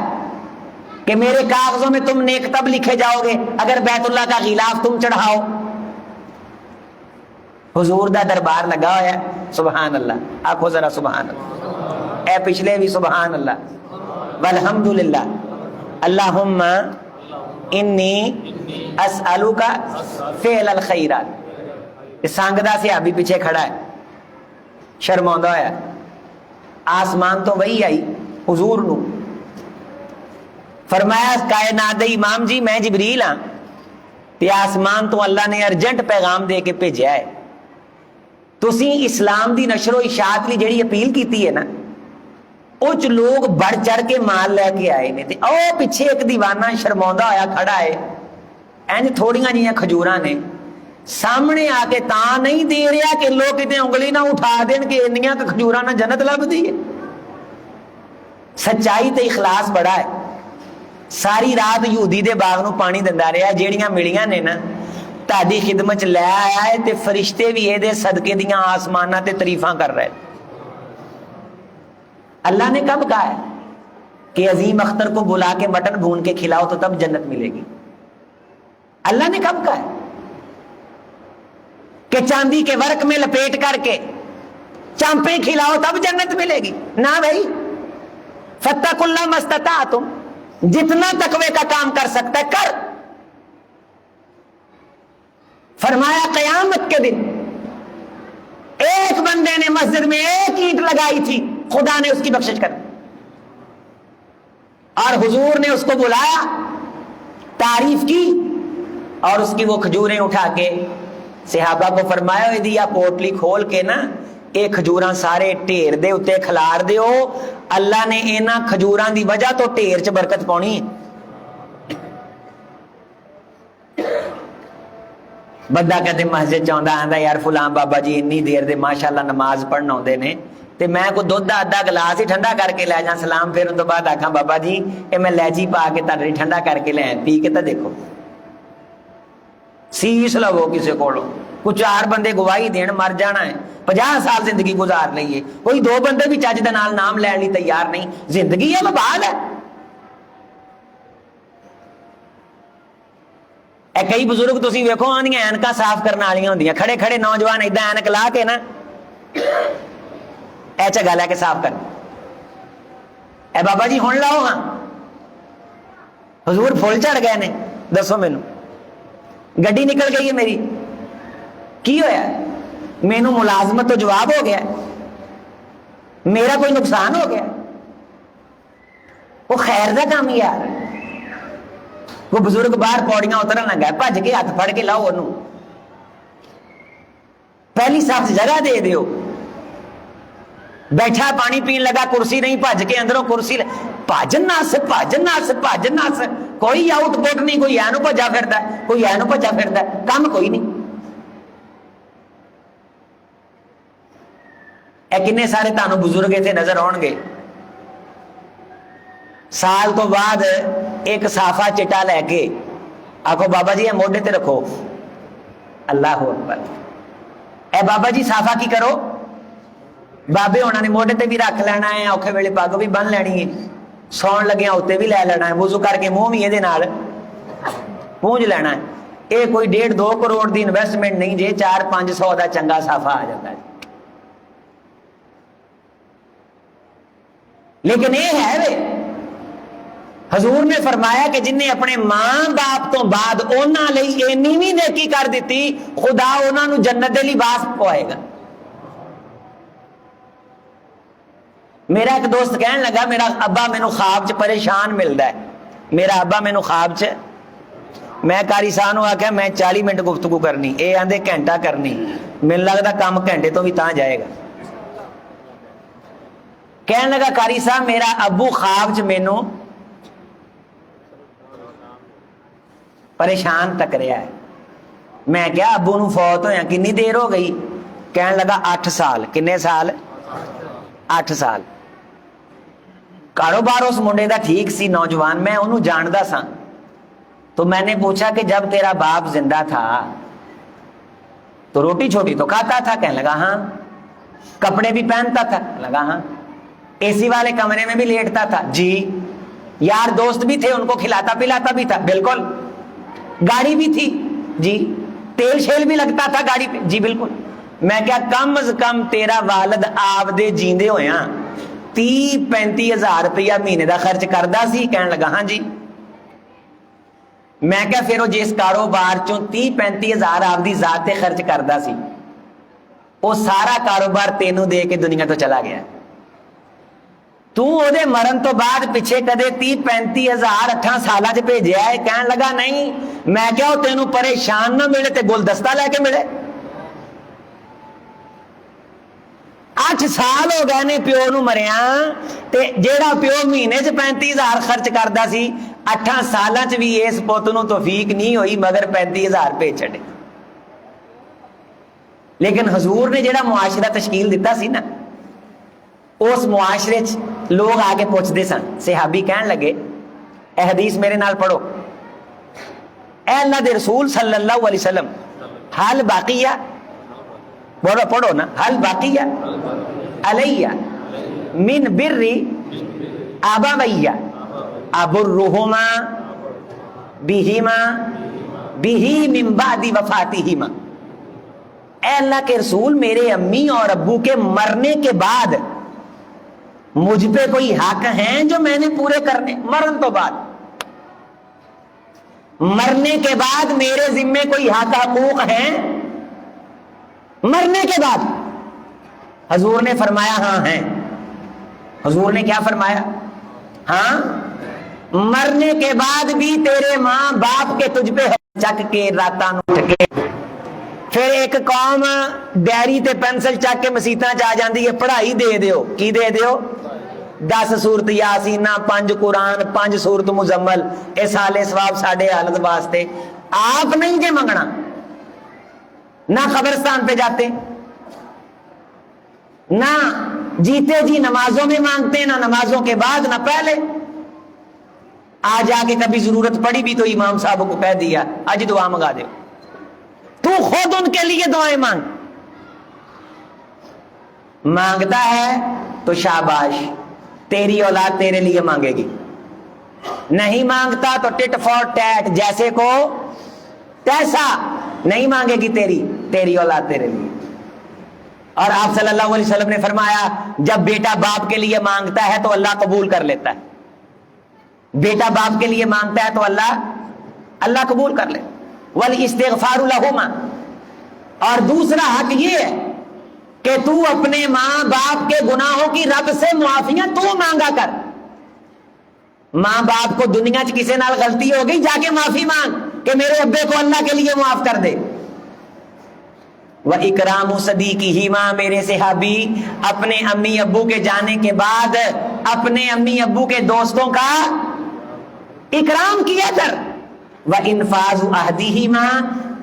کہ میرے کاغذوں میں تم نیک تب لکھے جاؤ گے اگر بیت اللہ کا غلاف تم چڑھاؤ؟ حضور دا دربار لگا ہوا ہے، سبحان اللہ، آکھو ذرا سبحان اللہ، اے پچھلے بھی سبحان اللہ، والحمدللہ، اللہم انی اسألوک فعل الخیرات۔ سانگدہ سے ابھی پیچھے کھڑا ہے، شرماندہ ہے، آسمان تو وہی آئی حضور نو، فرمایا کائنات دے امام جی میں جبریل ہاں، تے آسمان تو اللہ نے ارجنٹ پیغام دے کے بھیجا ہے، تسی اسلام دی نشر و اشاعت لی جڑی اپیل کیتی ہے نا، اچ لوگ بڑھ چڑھ کے مال لے کے آئے نے، تے او پیچھے ایک دیوانہ شرماندہ ہویا کھڑا ہے، اینج تھوڑیاں جیاں کھجوراں نے، سامنے آ کے تاں نہیں دے رہا کہ لوگ اتنے انگلی نہ اٹھا دین کہ انیاں کہ کھجوراں نہ جنت لب دی ہے۔ سچائی تے اخلاص بڑا ہے۔ ساری رات یہودی دے باغ نو پانی دندا رہا، جیڑیاں ملیاں نے نا تہاڈی خدمت چ لے آیا ہے تے فرشتے بھی یہ صدقے دیاں آسماناں تے تعریفاں کر رہے. اللہ نے کب کہا ہے کہ عظیم اختر کو بلا کے مٹن بھون کے کھلاؤ تو تب جنت ملے گی؟ اللہ نے کب کہا ہے کہ چاندی کے ورق میں لپیٹ کر کے چانپیں کھلاؤ تب جنت ملے گی؟ نہ بھائی. فاتقوا اللہ ما استطعتم، جتنا تقوی کا کام کر سکتا ہے کر. فرمایا قیامت کے دن ایک بندے نے مسجد میں ایک اینٹ لگائی تھی، خدا نے اس کی بخشش کر، اور حضور نے اس کو بلایا، تعریف کی، اور اس کی وہ کھجوریں اٹھا کے صحابہ کو فرمایا یہ پوٹلی کھول کے نا یہ کھجوراں سارے ڈھیر دے اتنے کھلار دیو، اللہ نے انہاں کھجوراں دی وجہ تو ڈھیر چ برکت پاؤنی. بندہ کہتے مسجد چاہتا آندا یار فلاں بابا جی انی دیر دے ماشاءاللہ نماز پڑھن آتے نے تے میں کو دودھ آدھا گلاس ہی ٹھنڈا کر کے لے جا، سلام پھرن تو بعد آکھاں بابا جی اے میں لیچی پا کے تہاڈے ٹھنڈا کر کے لے پی کے تے دیکھو. سیس لو کسی کولو، کوئی 4 بندے گواہی دین مر جانا ہے. 50 سال زندگی گزار لئیے، کوئی 2 بندے بھی چج دے نال نام لین لی تیار نہیں. زندگی ہے وبال ہے. اے کئی بزرگ تسی ویکھو آندیاں اینکاں صاف کرن والیاں ہوندیاں، کھڑے کھڑے نوجوان اداں اینک لا کے نا اے چگا لے کے صاف کر. اے بابا جی ہن لاؤ ہاں حضور پھول چڑھ گئے نے، دسو مینوں گڈی نکل گئی ہے میری، کی ہویا؟ مینوں ملازمت تو جواب ہو گیا، میرا کوئی نقصان ہو گیا؟ وہ خیر دا کام ہی یار. وہ بزرگ باہر پوڑیاں اترن لگا، بھج کے ہاتھ پھڑ کے لاؤ انہوں، پہلی صاف جگہ دے دیو. بیٹھا پانی پین لگا، کرسی نہیں، بھج کے اندروں کرسی بھج نس بھج نس بھج نس، کوئی آؤٹ پٹ نہیں، کوئی اینو بھجا پھردا ہے، کوئی اینو بھجا پھردا ہے، کام کوئی نہیں. اے کنے سارے تانوں بزرگ اتنے نظر آؤ گے. سال تو بعد ایک صافا چٹا لے کے آخو بابا جی یہ موڈے تے رکھو، اللہ اکبر. اے بابا جی صافا کی کرو، بابے ہونا نے موڈے تے بھی رکھ لینا ہے، اوکھے ویلے پگ بھی بن لینی ہے، سون لگیا اتنے بھی لے لینا ہے، وضو کر کے منہ بھی یہ پونج لینا ہے. یہ کوئی 1.5-2 کروڑ دی انویسٹمنٹ نہیں جے، 400-500 دا چنگا صافا آ جاتا ہے. لیکن یہ ہے وے حضور نے فرمایا کہ جن نے اپنے ماں باپ تو بعد انہاں لئی اینی بھی نیکی کر دیتی، خدا انہاں نو جنت دے لباس پوائے گا. میرا ایک دوست کہنے لگا میرا ابا مینو خواب چ پریشان ملتا ہے، میرا ابا مینو خواب چ، میں کاری صاحب آخیا میں 40 منٹ گفتگو کرنی، اے آندے گھنٹہ کرنی، مجھے لگتا کام گھنٹے تو بھی تاں جائے گا. کہنے لگا کاری صاحب میرا ابو خواب چ مینو پریشان تک رہا ہے. میں کیا ابو نو فوت ہویا کنی دیر ہو گئی؟ کہنے لگا 8 سال. کنے سال؟ 8 سال. کاروبار اس منڈے دا ٹھیک سی، نوجوان، میں انہوں جاندا سا. تو میں نے پوچھا کہ جب تیرا باپ زندہ تھا تو روٹی چھوٹی تو کھاتا تھا؟ کہنے لگا ہاں. کپڑے بھی پہنتا تھا؟ لگا ہاں. اے سی والے کمرے میں بھی لیٹتا تھا؟ جی. یار دوست بھی تھے ان کو کھلاتا پلاتا بھی تھا؟ بالکل. گاڑی بھی تھی؟ جی. تیل شیل بھی لگتا تھا گاڑی پہ؟ جی بالکل. میں کیا کم از کم تیرا والد آپ دے جیندے ہویا 30-35 ہزار روپیہ مہینے دا خرچ کردا سی؟ کہنے لگا ہاں جی. میں کیا پھر وہ جس کاروبار چوں 30-35 ہزار آپ دی ذات تے خرچ کردا سی وہ سارا کاروبار تینوں دے کے دنیا تو چلا گیا، تو او دے مرن تو بعد پیچھے کدے 30-35 ہزار 8 سالاں چ بھیجیا ہے؟ کہنے لگا نہیں. میں کیا وہ تینوں پریشان نہ ملے تے گلدستہ لے کے ملے؟ 8 سال ہو گئے نے پیو نو مریا، تے جیڑا پیو مہینے چ 35 ہزار خرچ کردا سی 8 سالاں چ بھی اس پوت نو توفیق نہیں ہوئی مگر 35 ہزار بھیج چھڑے. لیکن حضور نے جیڑا معاشرہ تشکیل دیتا سی نا، اس معاشرے چ لوگ آگے پوچھتے سن. صحابی کہن لگے، اے حدیث میرے نال پڑھو، اے اللہ دے رسول صلی اللہ علیہ وسلم حال باقیہ، بولو پڑھو نا، حال باقیہ علیہ من بری ابویہ ابرہما بہما بہی من بعد وفاتہما، اے اللہ کے رسول میرے امی اور ابو کے مرنے کے بعد مجھ پہ کوئی حق ہیں جو میں نے پورے کرنے؟ مرن تو بعد، مرنے کے بعد میرے ذمے کوئی حق حقوق ہیں؟ مرنے کے بعد حضور نے فرمایا ہاں ہیں۔ حضور نے کیا فرمایا؟ ہاں، مرنے کے بعد بھی تیرے ماں باپ کے تجھ پہ چک کے راتاں اٹھ کے، پھر ایک قوم ڈائری تے پینسل چک کے مسیتاں چ آ جاندی ہے، پڑھائی دے دیو، کی دے دیو؟ 10 سورت یاسینہ، 5 قرآن، 5 سورت مزمل، اے سالے ثواب ساڈے حالت واسطے۔ آپ نہیں جے منگنا، نہ قبرستان پہ جاتے، نہ جیتے جی نمازوں میں مانگتے، نہ نمازوں کے بعد، نہ پہلے۔ آ جا کے کبھی ضرورت پڑی بھی تو امام صاحب کو کہہ دیا آج دعا منگا دو، تو خود ان کے لیے دعائیں مانگتا ہے تو شاباش، تیری اولاد تیرے لیے مانگے گی، نہیں مانگتا تو ٹٹ فور ٹیٹ، جیسے کو تیسا، نہیں مانگے گی تیری اولاد تیرے لیے۔ اور آپ صلی اللہ علیہ وسلم نے فرمایا جب بیٹا باپ کے لیے مانگتا ہے تو اللہ قبول کر لیتا ہے، بیٹا باپ کے لیے مانگتا ہے تو اللہ قبول کر لے۔ والاستغفار لہما، اور دوسرا حق یہ ہے کہ تو اپنے ماں باپ کے گناہوں کی رب سے معافیاں تو مانگا کر۔ ماں باپ کو دنیا چ کسی نال غلطی ہو گئی، جا کے معافی مانگ کہ میرے ابے کو اللہ کے لیے معاف کر دے۔ وَإِكْرَامُ صَدِيقِهِمَا، میرے صحابی اپنے امی ابو کے جانے کے بعد اپنے امی ابو کے دوستوں کا اکرام کیا کر۔ وَإِنْفَاذُ عَهْدِهِمَا،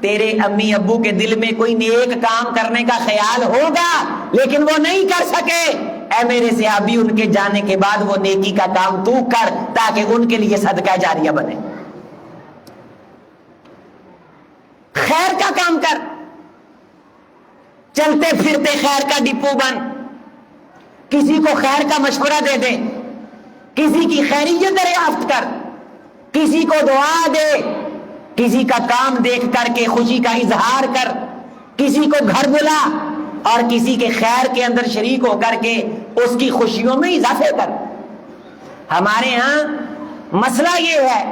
تیرے امی ابو کے دل میں کوئی نیک کام کرنے کا خیال ہوگا لیکن وہ نہیں کر سکے، اے میرے صحابی ان کے جانے کے بعد وہ نیکی کا کام تو کر تاکہ ان کے لیے صدقہ جاریہ بنے۔ خیر کا کام کر، چلتے پھرتے خیر کا ڈپو بن، کسی کو خیر کا مشورہ دے دے، کسی کی خیریت دریافت کر، کسی کو دعا دے، کسی کا کام دیکھ کر کے خوشی کا اظہار کر، کسی کو گھر بلا اور کسی کے خیر کے اندر شریک ہو کر کے اس کی خوشیوں میں اضافے کر۔ ہمارے ہاں مسئلہ یہ ہے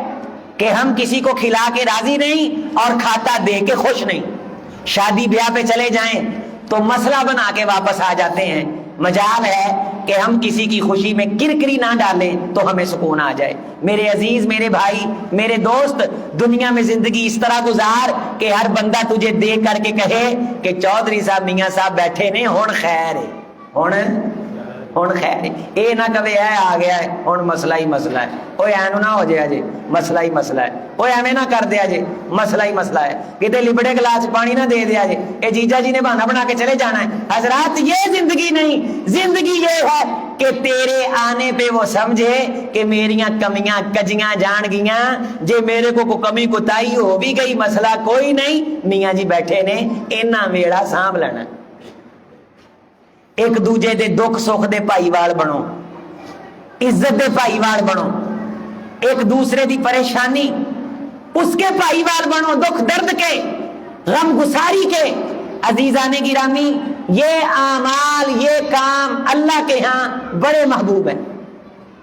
کہ ہم کسی کو کھلا کے راضی نہیں اور کھاتا دے کے خوش نہیں۔ شادی بیاہ پہ چلے جائیں تو مسئلہ بنا کے واپس آ جاتے ہیں۔ مجال ہے کہ ہم کسی کی خوشی میں کرکری نہ ڈالیں تو ہمیں سکون آ جائے۔ میرے عزیز، میرے بھائی، میرے دوست، دنیا میں زندگی اس طرح گزار کہ ہر بندہ تجھے دیکھ کر کے کہے کہ چودھری صاحب میاں صاحب بیٹھے نے، ہن خیر ہے، ہن خیر ہے، اے نہ کہے اے آ گیا ہے ہن مسئلہ ہی مسئلہ ہے، اوے اینو نہ ہو جائے جے مسئلہ ہی مسئلہ ہے، اوے ایویں نہ کر دیا جے مسئلہ ہی مسئلہ ہے، کتے لبڑے گلاس پانی نہ دے دیا جے، اے جیجا جی نے بہانہ بنا کے چلے جانا ہے۔ حضرات یہ زندگی نہیں، زندگی یہ ہے کہ تیرے آنے پہ وہ سمجھے کہ میریاں کمیاں کجیاں جان گیاں، جے میرے کو کمی کوتاہی ہو بھی گئی مسئلہ کوئی نہیں، میاں جی بیٹھے نے اینا میڑا سانبھ لینا۔ ایک دوجے دے دکھ سکھ دے بھائی وال بنو، عزت دے بھائی وال بنو، ایک دوسرے دی پریشانی اس کے بھائی وال بنو، دکھ درد کے، غم گساری کے۔ عزیزان گرامی، یہ اعمال، یہ کام اللہ کے ہاں بڑے محبوب ہیں۔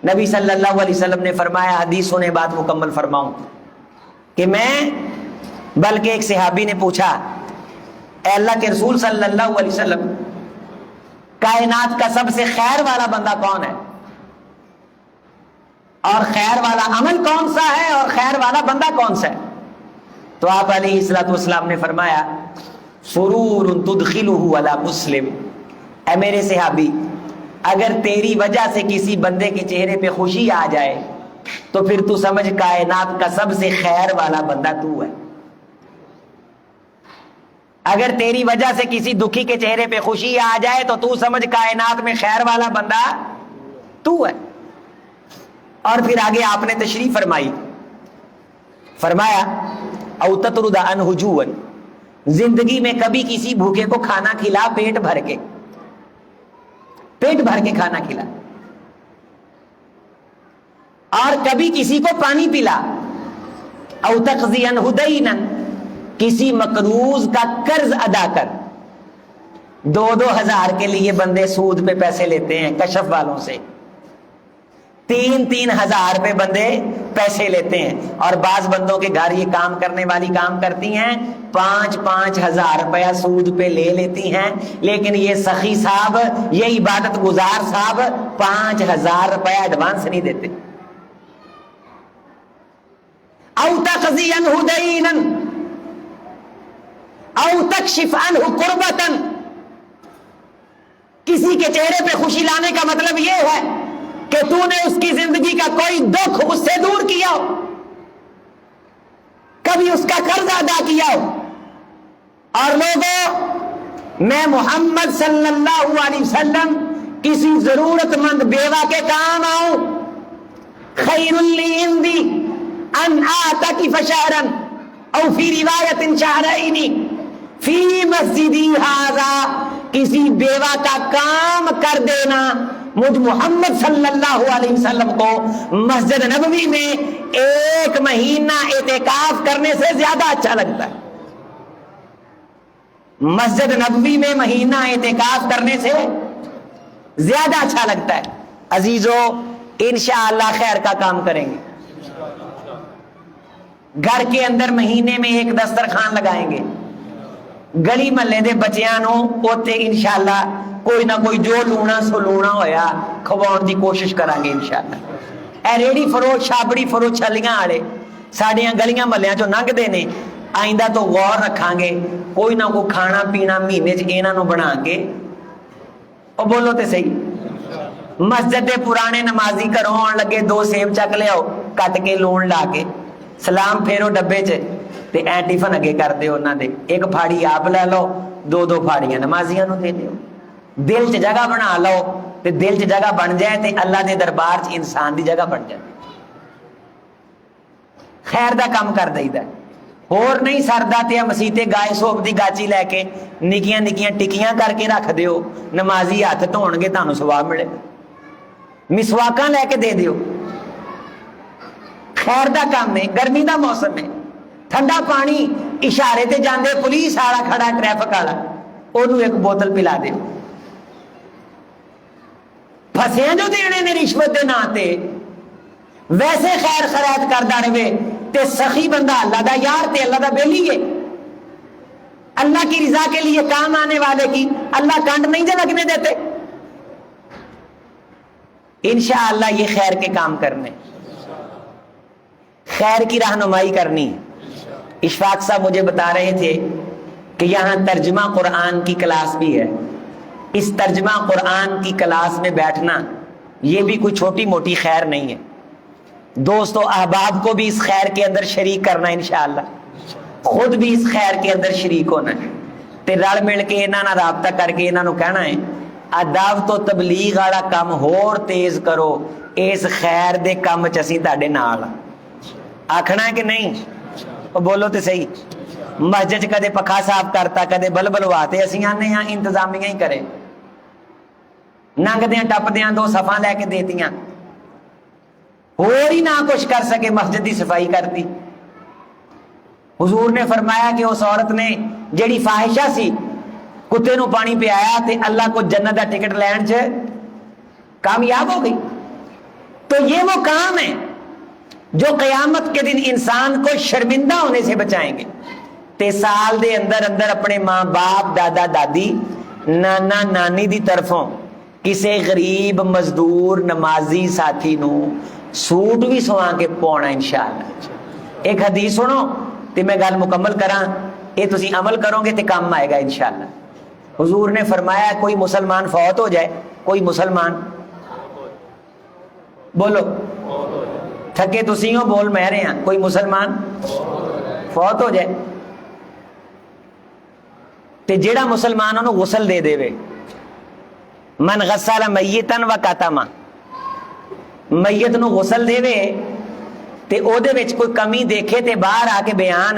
نبی صلی اللہ علیہ وسلم نے فرمایا، حدیث سنے بات مکمل فرماؤں کہ بلکہ ایک صحابی نے پوچھا، اے اللہ کے رسول صلی اللہ علیہ وسلم، کائنات کا سب سے خیر والا بندہ کون ہے، اور خیر والا عمل کون سا ہے، اور خیر والا بندہ کون سا ہے؟ تو آپ علیہ الصلوۃ والسلام نے فرمایا، سرور تدخلہ علی مسلم، اے میرے صحابی اگر تیری وجہ سے کسی بندے کے چہرے پہ خوشی آ جائے تو پھر تو سمجھ کائنات کا سب سے خیر والا بندہ تو ہے۔ اگر تیری وجہ سے کسی دکھی کے چہرے پہ خوشی آ جائے تو سمجھ کائنات میں خیر والا بندہ تو ہے۔ اور پھر آگے آپ نے تشریف فرمائی، فرمایا او تطرد عنہ جوعا، زندگی میں کبھی کسی بھوکے کو کھانا کھلا پیٹ بھر کے کھانا کھلا، اور کبھی کسی کو پانی پلا، او تقضی عنہ دینا، کسی مقروض کا قرض ادا کر۔ 2-2 ہزار کے لیے بندے سود پہ پیسے لیتے ہیں کشف والوں سے، 3-3 ہزار پہ بندے پیسے لیتے ہیں، اور بعض بندوں کے گھر یہ کام کرنے والی کام کرتی ہیں 5-5 ہزار روپیہ سود پہ لے لیتی ہیں، لیکن یہ سخی صاحب، یہ عبادت گزار صاحب 5 ہزار روپیہ ایڈوانس نہیں دیتے۔ او تقضی عنہ دینا او تکشف عنہ قربتا، کسی کے چہرے پہ خوشی لانے کا مطلب یہ ہے کہ تو نے اس کی زندگی کا کوئی دکھ اس سے دور کیا ہو، کبھی اس کا قرض ادا کیا ہو۔ اور لوگوں، میں محمد صلی اللہ علیہ وسلم کسی ضرورت مند بیوہ کے کام آؤں، خیر لی عندی ان آتکف شہرا او فی روایت شہرین فی مسجدی ھذا، کسی بیوہ کا کام کر دینا مجھ محمد صلی اللہ علیہ وسلم کو مسجد نبوی میں 1 مہینہ اعتکاف کرنے سے زیادہ اچھا لگتا ہے۔ مسجد نبوی میں مہینہ اعتکاف کرنے سے زیادہ اچھا لگتا ہے۔ عزیزو، انشاءاللہ خیر کا کام کریں گے، گھر کے اندر مہینے میں 1 دسترخوان لگائیں گے، گلی محلے دے بچیاں نو اوتے انشاءاللہ کوئی نہ کوئی جو لونا سو لونا ہویا کھواؤن دی کوشش کریں گے انشاءاللہ۔ اے ریڑی فروش، چھابڑی فروش چھلیاں والے ساڈیاں گلیاں محلیاں چوں لنگدے نے، آئندہ تو غور رکھاں گے، کوئی نہ کوئی کھانا پینا مہینے چ انہاں نو بنا کے، او بولو تے صحیح، مسجد دے پرانے نمازی گھروں آن لگے 2 سیب چک لیاؤ کٹ کے لون لا کے، سلام پھیرو ڈبے چ تے اے ٹفن اگے کر دیو انہاں دے، 1 پھاڑی آپ لے لو، 2 پھاڑیاں نمازیاں نو دے دیو، دل چ جگہ بنا لو، تے دل چ جگہ بن جائے تے اللہ دے دربار چ انسان دی جگہ بن جائے، خیر دا کام کر دئیدا ہے۔ اور نہیں سردا تے مسیتے گائے سوپ دی گاچی لے کے نکیاں نکیاں ٹکیاں کر کے رکھ دیو، نمازی ہاتھ دھون گے تانوں ثواب ملے گا، مسواکاں لے کے دے دیو، خیر دا کام ہے۔ گرمی دا موسم ہے، ٹھنڈا پانی اشارے تے جاندے پولیس والا کھڑا ٹریفک والا، اونوں 1 بوتل پلا دے، پھسیاں جو دینے نے رشوت دے نا تے، ویسے خیر خیرات کردا رہے تے سخی بندہ اللہ دا یار تے اللہ دا بیلی ہے، اللہ کی رضا کے لیے کام آنے والے کی اللہ کانڈ نہیں دے لگنے دیتے۔ انشاءاللہ یہ خیر کے کام کرنے، خیر کی رہنمائی کرنی۔ اشفاق صاحب مجھے بتا رہے تھے کہ یہاں ترجمہ قرآن کی کلاس بھی ہے، اس ترجمہ قرآن کی کلاس میں بیٹھنا یہ بھی کوئی چھوٹی موٹی خیر نہیں ہے، دوستو احباب کو بھی اس خیر کے اندر شریک کرنا انشاءاللہ، خود بھی اس خیر کے اندر شریک ہونا ہے، تے رل مل کے انہاں نال رابطہ کر کے انہاں نو کہنا ہے دعوت و تبلیغ والا کام ہور تیز کرو، اس خیر دے کام چ اسی تہاڈے نال، آکھنا ہے کہ نہیں؟ بولو تے صحیح۔ مسجد کدے پکھا صاف کرتا، کدے بلبل واتے، اسی آنے ہاں انتظامیہ ہی کرے، ننگدیاں ٹپدیاں 2 صفاں لے کے دیتیاں، اور ہی نہ کچھ کر سکے مسجد دی صفائی کرتی۔ حضور نے فرمایا کہ اس عورت نے جیڑی فاحشہ سی کتے نو پانی پیا تے اللہ کو جنت دا ٹکٹ لین چ کامیاب ہو گئی۔ تو یہ وہ کام ہے جو قیامت کے دن انسان کو شرمندہ ہونے سے بچائیں گے۔ تے سال دے اندر اندر اپنے ماں باپ، دادا دادی، نانا نانی دی طرفوں کسے غریب مزدور نمازی ساتھی نو سوٹ بھی سوا کے پاؤنا انشاءاللہ۔ ایک حدیث سنو تے میں گل مکمل کراں، یہ تسی عمل کرو گے تے کام آئے گا انشاءاللہ۔ حضور نے فرمایا کوئی مسلمان فوت ہو جائے، کوئی مسلمان، بولو تھکے تسی ہو، بول میں رہے ہیں، کوئی مسلمان فوت ہو جائے تے جیڑا مسلمان انہوں غسل دے دے وے، من غسل میتن و کاتما، میت نو غسل دے وے تے او دے وچ کوئی کمی دیکھے تے باہر آ کے بیان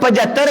75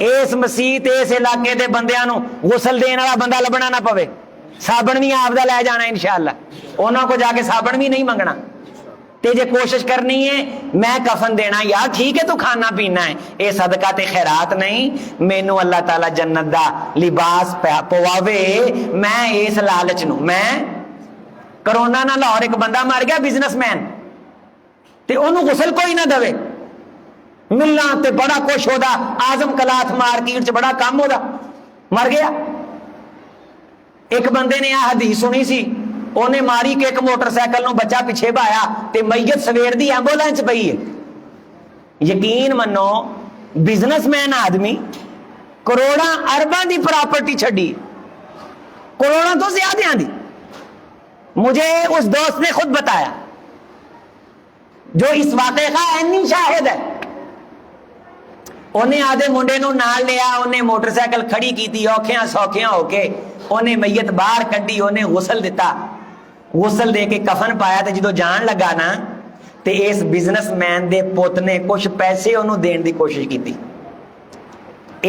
اس مسیت اس علاقے دے بندیاں نو غسل دین والا بندہ لبنا نہ پوے، صابن بھی آپ دا لے جانا انشاءاللہ، انہاں کو جا کے صابن بھی نہیں منگنا، تے جے کوشش کرنی ہے میں کفن دینا، یار ٹھیک ہے تو کھانا پینا ہے، اے صدقہ تے خیرات نہیں، مینو اللہ تعالی جنت دا لباس پواوے، میں اس لالچ نو، میں کرونا نہ لاہور ایک بندہ مر گیا بزنس مین، تے انہوں غسل کوئی نہ دے، ملنا تے بڑا خوش ہودا، آزم کلاتھ مارکیٹ چ بڑا کام ہودا، مر گیا۔ ایک بندے نے آ حدیث سنی سی، انہیں ماری کہ ایک موٹر سائیکل نو بچہ پیچھے بایا تے میت سویر دی ایمبولینس پئی ہے۔ یقین منو بزنس مین آدمی کروڑاں ارباں دی پراپرٹی چھڈی، کروڑاں تو زیادہ دی، مجھے اس دوست نے خود بتایا جو اس واقعے کا عینی شاہد ہے۔ انہیں آدھے منڈے نو نال لیا، انہیں موٹر سائیکل کھڑی کیتی، اوکھیاں سوکھیاں ہو کے انہیں میت باہر کڈی، انہیں غسل دیتا، غسل دے کے کفن پایا، تے جدو جان لگا نا تے اس بزنس مین دے پوت نے کچھ پیسے انہوں دین دی کوشش کیتی۔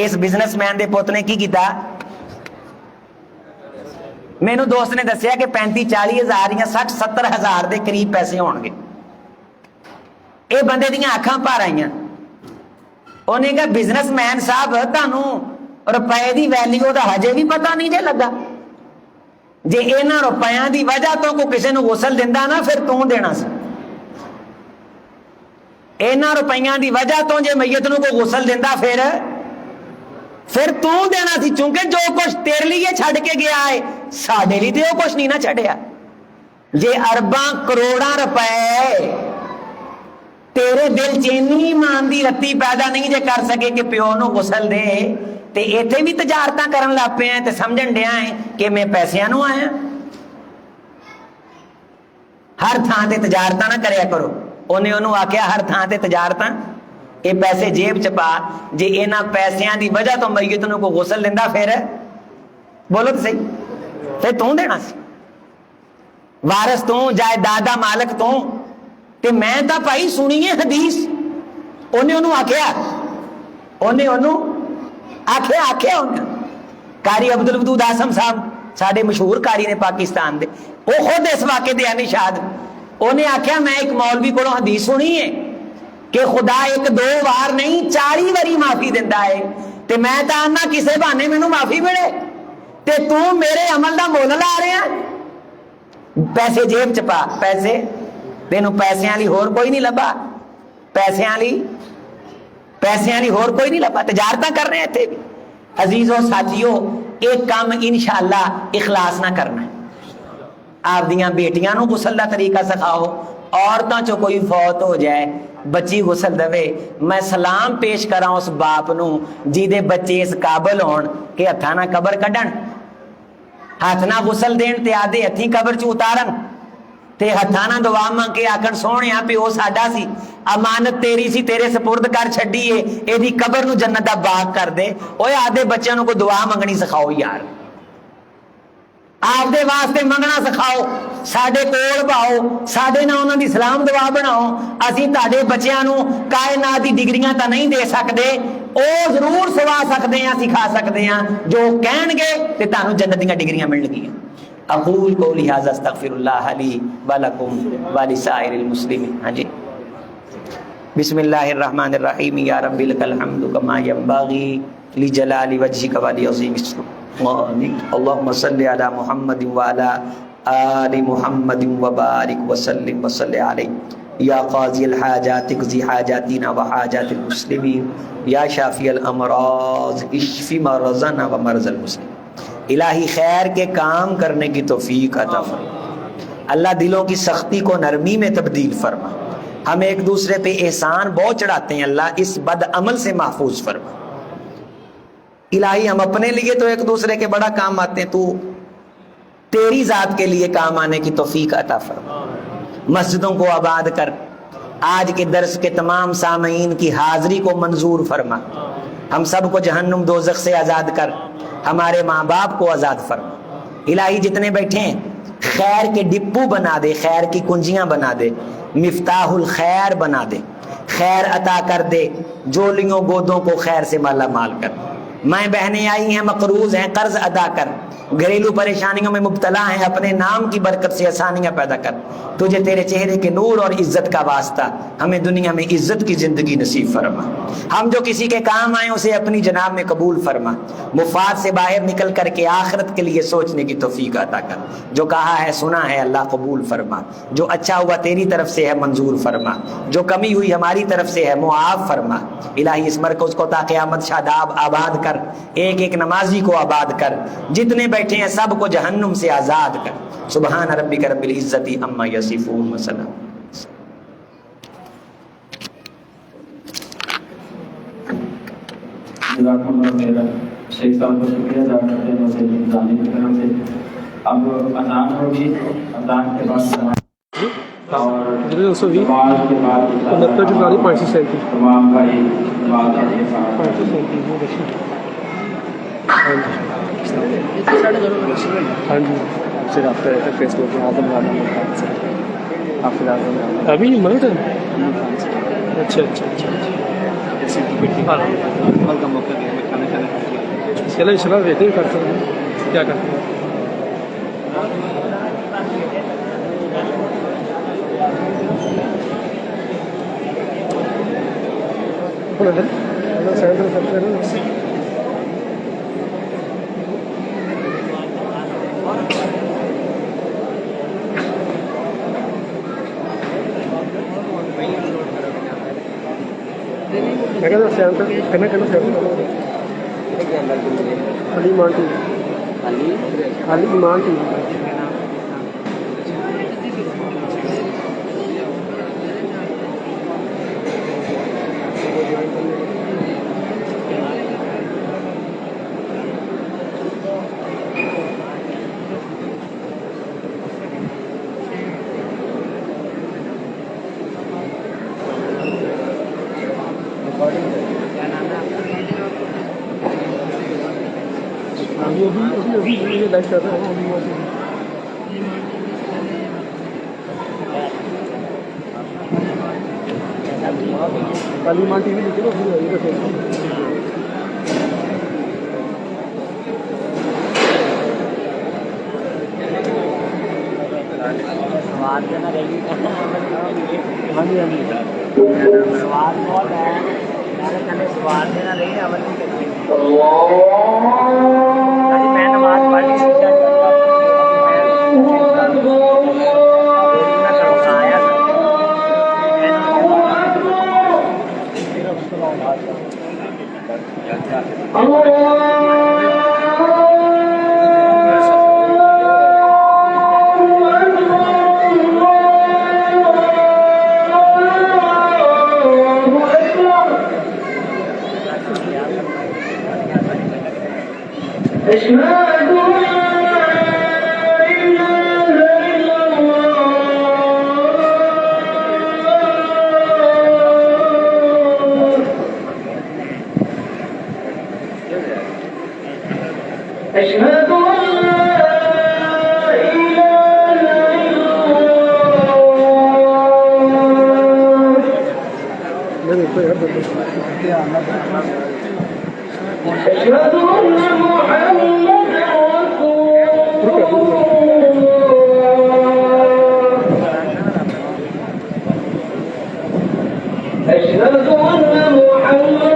اس بزنس مین دے پوت نے کی کیتا، مینوں دوست نے دسیا کہ 35-40 ہزار یا 60-70 ہزار دے قریب پیسے ہون گے۔ اے بندے دیاں اکھاں بھر آئیاں، انہیں کہا بزنس مین صاحب تانوں روپے دی ویلیو دا ہجے بھی پتہ نہیں جے لگا، جے انہاں روپیاں دی وجہ تو کو کسے نو غسل دیندا نا پھر تو دینا سی، انہاں روپیاں دی وجہ تو جے میت نو کو غسل دیندا پھر تو دینا سی، چونکہ جو کچھ تیرے لیے چھڑ کے گیا ہے ساڈے لیے تے وہ کچھ نہیں نہ چھڑیا۔ جے ارباں کروڑاں روپے تیرے دل چینی ایمان دی رتی پیدا نہیں جے کر سکے کہ پیو نو غسل دے، تے ایتھے بھی تجارتاں کرن لگ پے ہیں تے سمجھن ڈیا ہیں کہ میں پیسیاں نو آیا۔ ہر تھان تے تجارتاں نہ کریا کرو، انہیں انہوں آکھیا ہر تھان تے تجارتاں، اے پیسے جیب چ پا، جے انہاں پیسیاں دی وجہ تو میت نو کو غسل دیندا پھر بولو تو صحیح، پھر تو دینا سی، وارث تو جائیداد مالک تو، تے میں تا بھائی سنیے حدیث، انہیں انہوں آکھیا، انہیں انہوں آکھیا انہیں قاری عبدالودود آسم صاحب ساڈے مشہور قاری نے پاکستان دے، وہ خود اس واقعے دے نشاد، انہیں آکھیا میں ایک مولوی کو حدیث سنی ہے کہ خدا ایک دو بار نہیں 40 واری معافی دیندا ہے، تے میں تا آنا کسے بہانے مینوں معافی ملے، تے تو میرے عمل دا مول لا رہا، پیسے جیب چ پا، پیسے تینوں پیسیاں لی ہور کوئی نہیں لبا، پیسیاں لی ہور کوئی نہیں لبا، تجارتاں کر رہے ہیں تھے بھی۔ عزیزو ساتھیو ایک کام انشاءاللہ اخلاص نہ کرنا ہے، آپ دیاں بیٹیاں نو غسل دا طریقہ سکھاؤ، عورتاں چو کوئی فوت ہو جائے بچی غسل دے، میں سلام پیش کراں اس باپ نو جی دے بچے اس قابل ہون کہ ہتھاں نہ قبر کڈن، ہاتھ نہ غسل دین تے آدھے ہتھیں قبر چ اتارن، تے ہتھانا دعا مانگ کے آکن سونے آپ پیو ساڈا سی، امانت تیری سی تیرے سپرد کر چھڈی ہے، اے دی قبر نو جنت دا باغ کر دے۔ اوے آدھے بچیاں نو کو دعا منگنی سکھاؤ یار، آپ دے واسطے منگنا سکھاؤ، ساڈے کول باؤ، ساڈے نہ انہاں دی سلام دعا بناؤ، اسی تہاڈے بچیاں نو کائنات دی ڈگریاں تا نہیں دے سکدے، او ضرور سوا سکدے ہیں، سکھا سکدے ہیں، جو کہن گے تے تانوں جنت دیاں ڈگریاں ملن گیاں۔ اقول قولی ھذا استغفر اللہ لی ولکم ولسائر المسلمین۔ ہاں جی، بسم اللہ الرحمن الرحیم، یا رب لک الحمد کما ینبغی لجلال وجہک ولعظیم سلطانک، اللہم صل علی محمد وعلی آل محمد وبارک وسلم وصلی علیہ، یا قاضی الحاجات اقضی حاجاتنا وحاجات المسلمین، یا شافی الامراض اشف مرضنا ومرض المسلمین۔ الہی خیر کے کام کرنے کی توفیق عطا فرما، اللہ دلوں کی سختی کو نرمی میں تبدیل فرما، ہم ایک دوسرے پہ احسان بہت چڑھاتے ہیں، اللہ اس بد عمل سے محفوظ فرما۔ الہی ہم اپنے لیے تو ایک دوسرے کے بڑا کام آتے ہیں، تو تیری ذات کے لیے کام آنے کی توفیق عطا فرما، مسجدوں کو آباد کر، آج کے درس کے تمام سامعین کی حاضری کو منظور فرما، ہم سب کو جہنم دوزخ سے آزاد کر، ہمارے ماں باپ کو آزاد فرما۔ الہی جتنے بیٹھے ہیں خیر کے ڈپو بنا دے، خیر کی کنجیاں بنا دے، مفتاح الخیر بنا دے، خیر عطا کر دے، جولیوں گودوں کو خیر سے مالا مال کر۔ مائیں بہنیں آئی ہیں مقروض ہیں قرض ادا کر، گھریلو پریشانیوں میں مبتلا ہیں، اپنے نام کی برکت سے آسانیاں پیدا کر۔ تجھے تیرے چہرے کے نور اور عزت کا واسطہ ہمیں دنیا میں عزت کی زندگی نصیب فرما۔ ہم جو کسی کے کام آئیں اسے اپنی جناب میں قبول فرما۔ مفاد سے باہر نکل کر کے آخرت کے لیے سوچنے کی توفیق عطا کر۔ جو کہا ہے سنا ہے اللہ قبول فرما، جو اچھا ہوا تیری طرف سے ہے منظور فرما، جو کمی ہوئی ہماری طرف سے ہے معاف فرما۔ الہی اس مرکز کو تا قیامت شاداب آباد کر، ایک ایک نمازی کو آباد کر، جتنے بیٹھے ہیں سب کو جہنم سے آزاد کر۔ سبحان ربک رب العزت عما یصفون وسلام۔ جزاکم اللہ خیر۔ شیخ صاحب کو شکریہ ادا کرتے ہیں اسے نظامی کی طرف سے۔ اب اذان ہوگی، اذان کے بعد اور نماز کے بعد تمام بھائی نماز کے ساتھ ہاں جی سے رابطہ رہتا ہے فیس بک پہ آدم آپ ابھی مرد ہے۔ اچھا اچھا اچھا کا موقع دیا کھانا کھانے چلو ان شاء اللہ ویٹنگ کرتے ہیں کیا کرتے ہیں۔ ٹی وی أشهد أن محمد